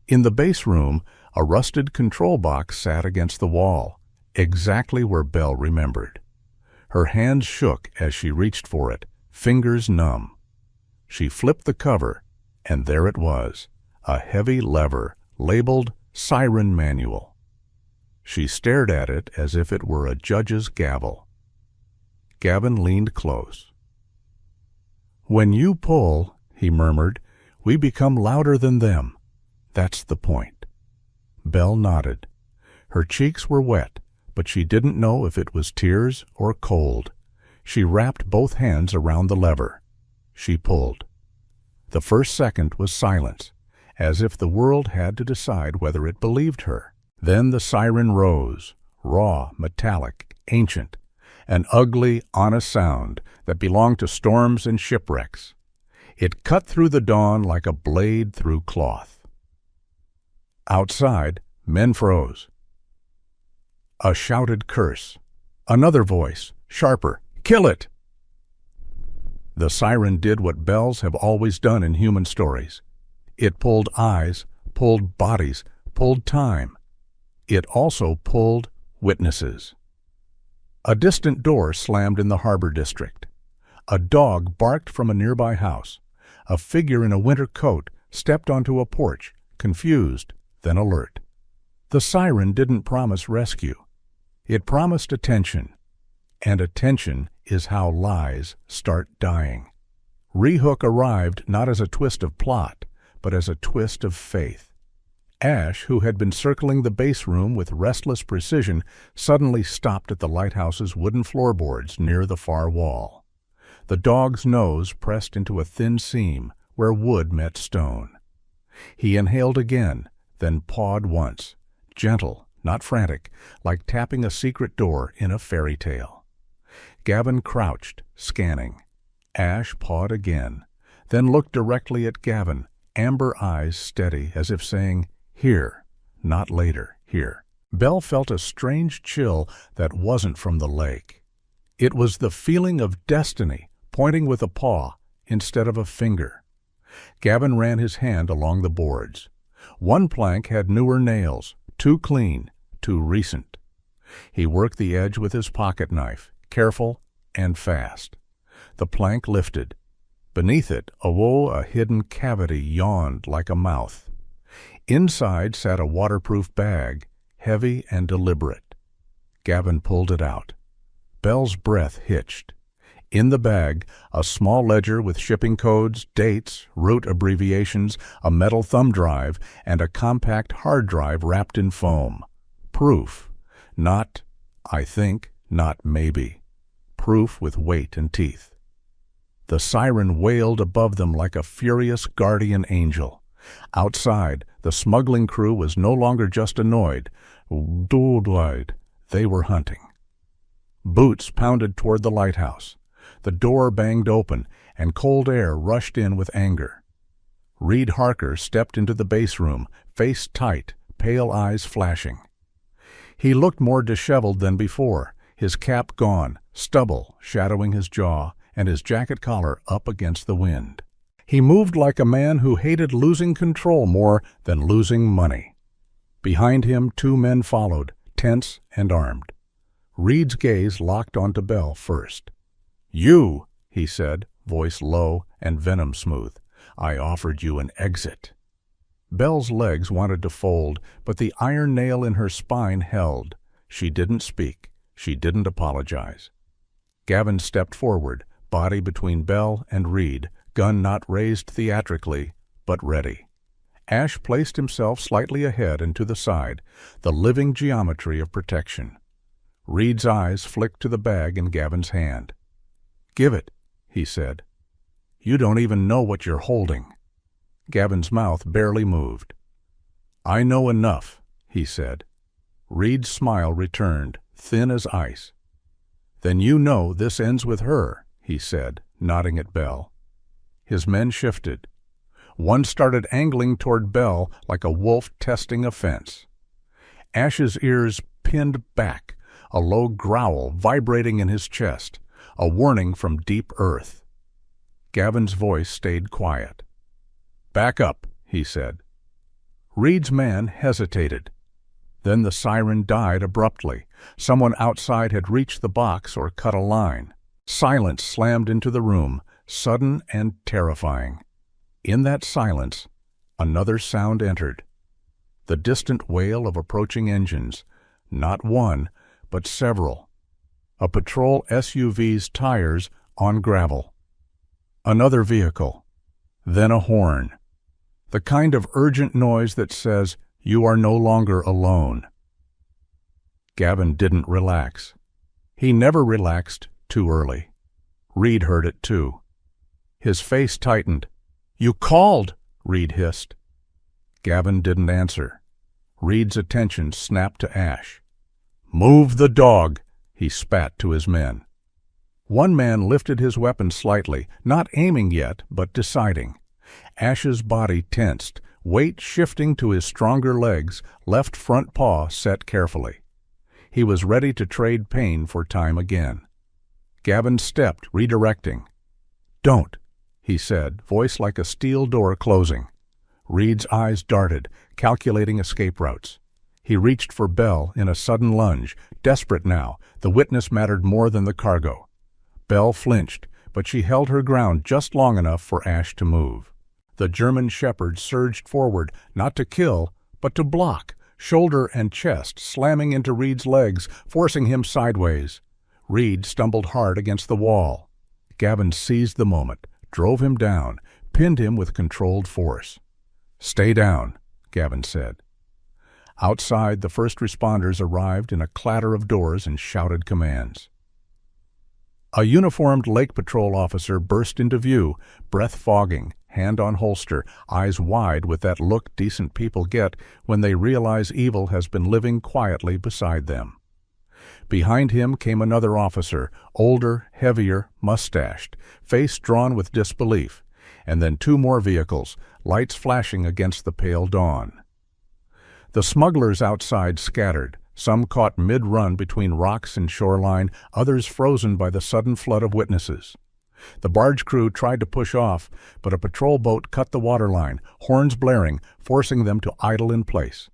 In the base room, a rusted control box sat against the wall, exactly where Belle remembered. Her hands shook as she reached for it, fingers numb. She flipped the cover, and there it was, a heavy lever labeled Siren Manual. She stared at it as if it were a judge's gavel. Gavin leaned close. "When you pull," he murmured, "we become louder than them. That's the point." Belle nodded. Her cheeks were wet, but she didn't know if it was tears or cold. She wrapped both hands around the lever. She pulled. The first second was silence, as if the world had to decide whether it believed her. Then the siren rose, raw, metallic, ancient, an ugly, honest sound that belonged to storms and shipwrecks. It cut through the dawn like a blade through cloth. Outside, men froze. A shouted curse. Another voice, sharper, "Kill it!" The siren did what bells have always done in human stories. It pulled eyes, pulled bodies, pulled time. It also pulled witnesses. A distant door slammed in the harbor district. A dog barked from a nearby house. A figure in a winter coat stepped onto a porch, confused, then alert. The siren didn't promise rescue. It promised attention. And attention is how lies start dying. Rehook arrived not as a twist of plot, but as a twist of faith. Ash, who had been circling the base room with restless precision, suddenly stopped at the lighthouse's wooden floorboards near the far wall. The dog's nose pressed into a thin seam where wood met stone. He inhaled again, then pawed once, gentle, not frantic, like tapping a secret door in a fairy tale. Gavin crouched, scanning. Ash pawed again, then looked directly at Gavin, amber eyes steady as if saying, "Here, not later, here." Belle felt a strange chill that wasn't from the lake. It was the feeling of destiny pointing with a paw instead of a finger. Gavin ran his hand along the boards. One plank had newer nails, too clean, too recent. He worked the edge with his pocket knife, careful and fast. The plank lifted. Beneath it, a hidden cavity yawned like a mouth. Inside sat a waterproof bag, heavy and deliberate. Gavin pulled it out. Belle's breath hitched. In the bag, a small ledger with shipping codes, dates, route abbreviations, a metal thumb drive, and a compact hard drive wrapped in foam. Proof. Not, I think, not maybe. Proof with weight and teeth. The siren wailed above them like a furious guardian angel. Outside, the smuggling crew was no longer just annoyed. They were hunting. Boots pounded toward the lighthouse. The door banged open, and cold air rushed in with anger. Reed Harker stepped into the base room, face tight, pale eyes flashing. He looked more disheveled than before, his cap gone, stubble shadowing his jaw, and his jacket collar up against the wind. He moved like a man who hated losing control more than losing money. Behind him, two men followed, tense and armed. Reed's gaze locked onto Belle first. "You," he said, voice low and venom smooth. "I offered you an exit." Belle's legs wanted to fold, but the iron nail in her spine held. She didn't speak. She didn't apologize. Gavin stepped forward, body between Belle and Reed, gun not raised theatrically, but ready. Ash placed himself slightly ahead and to the side, the living geometry of protection. Reed's eyes flicked to the bag in Gavin's hand. "Give it," he said. "You don't even know what you're holding." Gavin's mouth barely moved. "I know enough," he said. Reed's smile returned, thin as ice. "Then you know this ends with her," he said, nodding at Belle. His men shifted. One started angling toward Belle like a wolf testing a fence. Ash's ears pinned back, a low growl vibrating in his chest, a warning from deep earth. Gavin's voice stayed quiet. "Back up," he said. Reed's man hesitated. Then the siren died abruptly. Someone outside had reached the box or cut a line. Silence slammed into the room, sudden and terrifying. In that silence, another sound entered. The distant wail of approaching engines, not one, but several. A patrol SUV's tires on gravel. Another vehicle. Then a horn. The kind of urgent noise that says, "You are no longer alone." Gavin didn't relax. He never relaxed too early. Reed heard it too. His face tightened. "You called," Reed hissed. Gavin didn't answer. Reed's attention snapped to Ash. "Move the dog," he spat to his men. One man lifted his weapon slightly, not aiming yet, but deciding. Ash's body tensed, weight shifting to his stronger legs, left front paw set carefully. He was ready to trade pain for time again. Gavin stepped, redirecting. "Don't," he said, voice like a steel door closing. Reed's eyes darted, calculating escape routes. He reached for Bell in a sudden lunge, desperate now. The witness mattered more than the cargo. Bell flinched, but she held her ground just long enough for Ash to move. The German shepherd surged forward, not to kill, but to block, shoulder and chest slamming into Reed's legs, forcing him sideways. Reed stumbled hard against the wall. Gavin seized the moment, drove him down, pinned him with controlled force. "Stay down," Gavin said. Outside, the first responders arrived in a clatter of doors and shouted commands. A uniformed Lake Patrol officer burst into view, breath fogging, hand on holster, eyes wide with that look decent people get when they realize evil has been living quietly beside them. Behind him came another officer, older, heavier, mustached, face drawn with disbelief, and then two more vehicles, lights flashing against the pale dawn. The smugglers outside scattered, some caught mid-run between rocks and shoreline, others frozen by the sudden flood of witnesses. The barge crew tried to push off, but a patrol boat cut the waterline, horns blaring, forcing them to idle in place.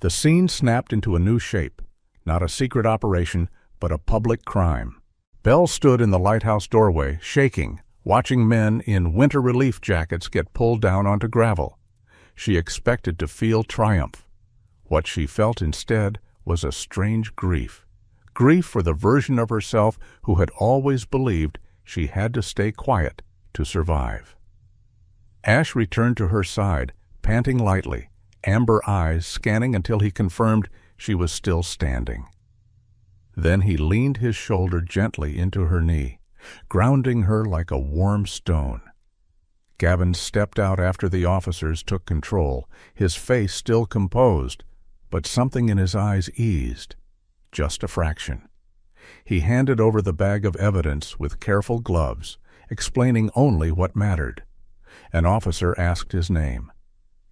The scene snapped into a new shape, not a secret operation, but a public crime. Bell stood in the lighthouse doorway, shaking, watching men in winter relief jackets get pulled down onto gravel. She expected to feel triumph. What she felt instead was a strange grief. Grief for the version of herself who had always believed she had to stay quiet to survive. Ash returned to her side, panting lightly, amber eyes scanning until he confirmed she was still standing. Then he leaned his shoulder gently into her knee, grounding her like a warm stone. Gavin stepped out after the officers took control, his face still composed, but something in his eyes eased, just a fraction. He handed over the bag of evidence with careful gloves, explaining only what mattered. An officer asked his name.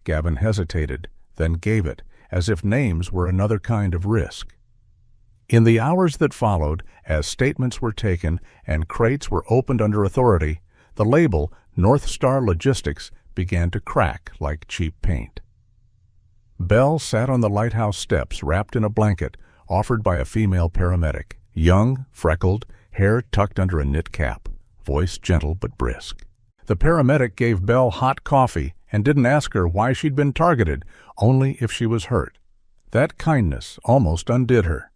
Gavin hesitated, then gave it, as if names were another kind of risk. In the hours that followed, as statements were taken and crates were opened under authority, the label, North Star Logistics, began to crack like cheap paint. Bell sat on the lighthouse steps wrapped in a blanket offered by a female paramedic, young, freckled, hair tucked under a knit cap, voice gentle but brisk. The paramedic gave Bell hot coffee and didn't ask her why she'd been targeted, only if she was hurt. That kindness almost undid her.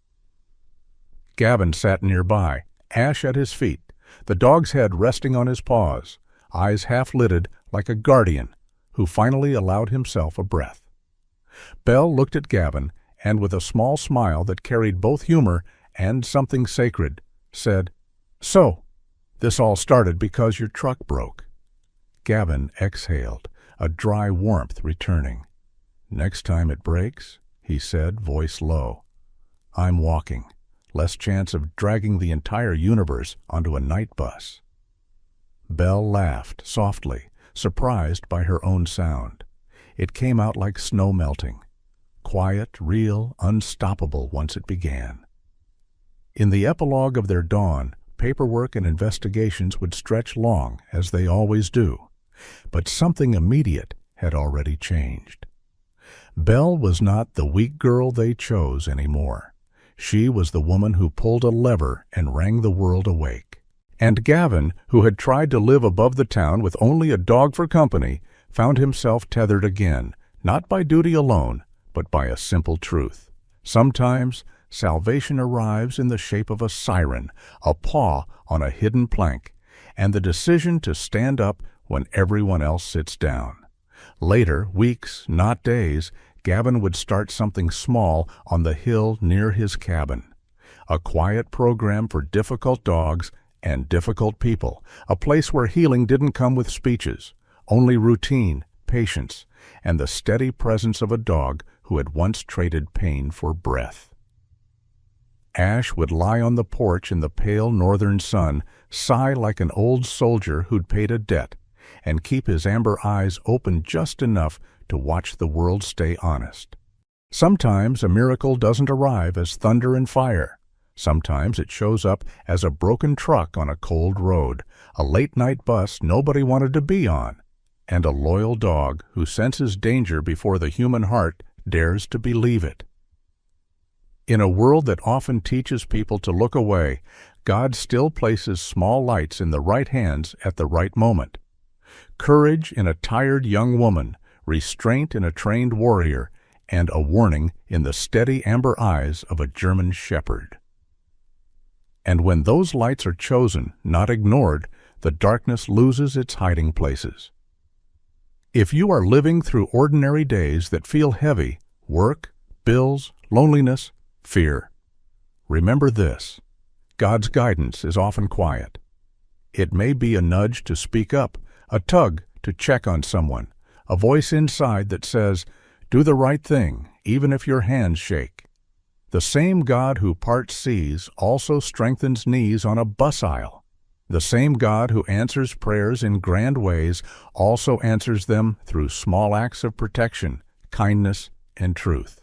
Gavin sat nearby, Ash at his feet, the dog's head resting on his paws, eyes half-lidded like a guardian who finally allowed himself a breath. Bell looked at Gavin and, with a small smile that carried both humor and something sacred, said, "So, this all started because your truck broke." Gavin exhaled, a dry warmth returning. "Next time it breaks," he said, voice low, "I'm walking. Less chance of dragging the entire universe onto a night bus." Belle laughed softly, surprised by her own sound. It came out like snow melting. Quiet, real, unstoppable once it began. In the epilogue of their dawn, paperwork and investigations would stretch long, as they always do. But something immediate had already changed. Belle was not the weak girl they chose anymore. She was the woman who pulled a lever and rang the world awake. And Gavin, who had tried to live above the town with only a dog for company, found himself tethered again, not by duty alone, but by a simple truth. Sometimes salvation arrives in the shape of a siren, a paw on a hidden plank, and the decision to stand up when everyone else sits down. Later, weeks, not days, Gavin would start something small on the hill near his cabin. A quiet program for difficult dogs and difficult people, a place where healing didn't come with speeches, only routine, patience, and the steady presence of a dog who had once traded pain for breath. Ash would lie on the porch in the pale northern sun, sigh like an old soldier who'd paid a debt, and keep his amber eyes open just enough to watch the world stay honest. Sometimes a miracle doesn't arrive as thunder and fire. Sometimes it shows up as a broken truck on a cold road, a late-night bus nobody wanted to be on, and a loyal dog who senses danger before the human heart dares to believe it. In a world that often teaches people to look away, God still places small lights in the right hands at the right moment. Courage in a tired young woman, restraint in a trained warrior, and a warning in the steady amber eyes of a German shepherd. And when those lights are chosen, not ignored, the darkness loses its hiding places. If you are living through ordinary days that feel heavy, work, bills, loneliness, fear, remember this: God's guidance is often quiet. It may be a nudge to speak up, a tug to check on someone, a voice inside that says, "Do the right thing, even if your hands shake." The same God who parts seas also strengthens knees on a bus aisle. The same God who answers prayers in grand ways also answers them through small acts of protection, kindness, and truth.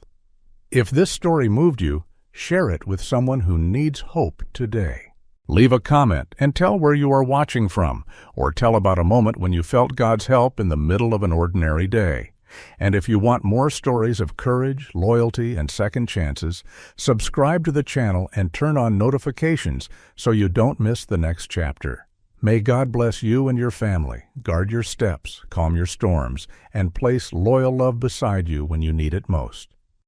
If this story moved you, share it with someone who needs hope today. Leave a comment and tell where you are watching from, or tell about a moment when you felt God's help in the middle of an ordinary day. And if you want more stories of courage, loyalty, and second chances, subscribe to the channel and turn on notifications so you don't miss the next chapter. May God bless you and your family, guard your steps, calm your storms, and place loyal love beside you when you need it most.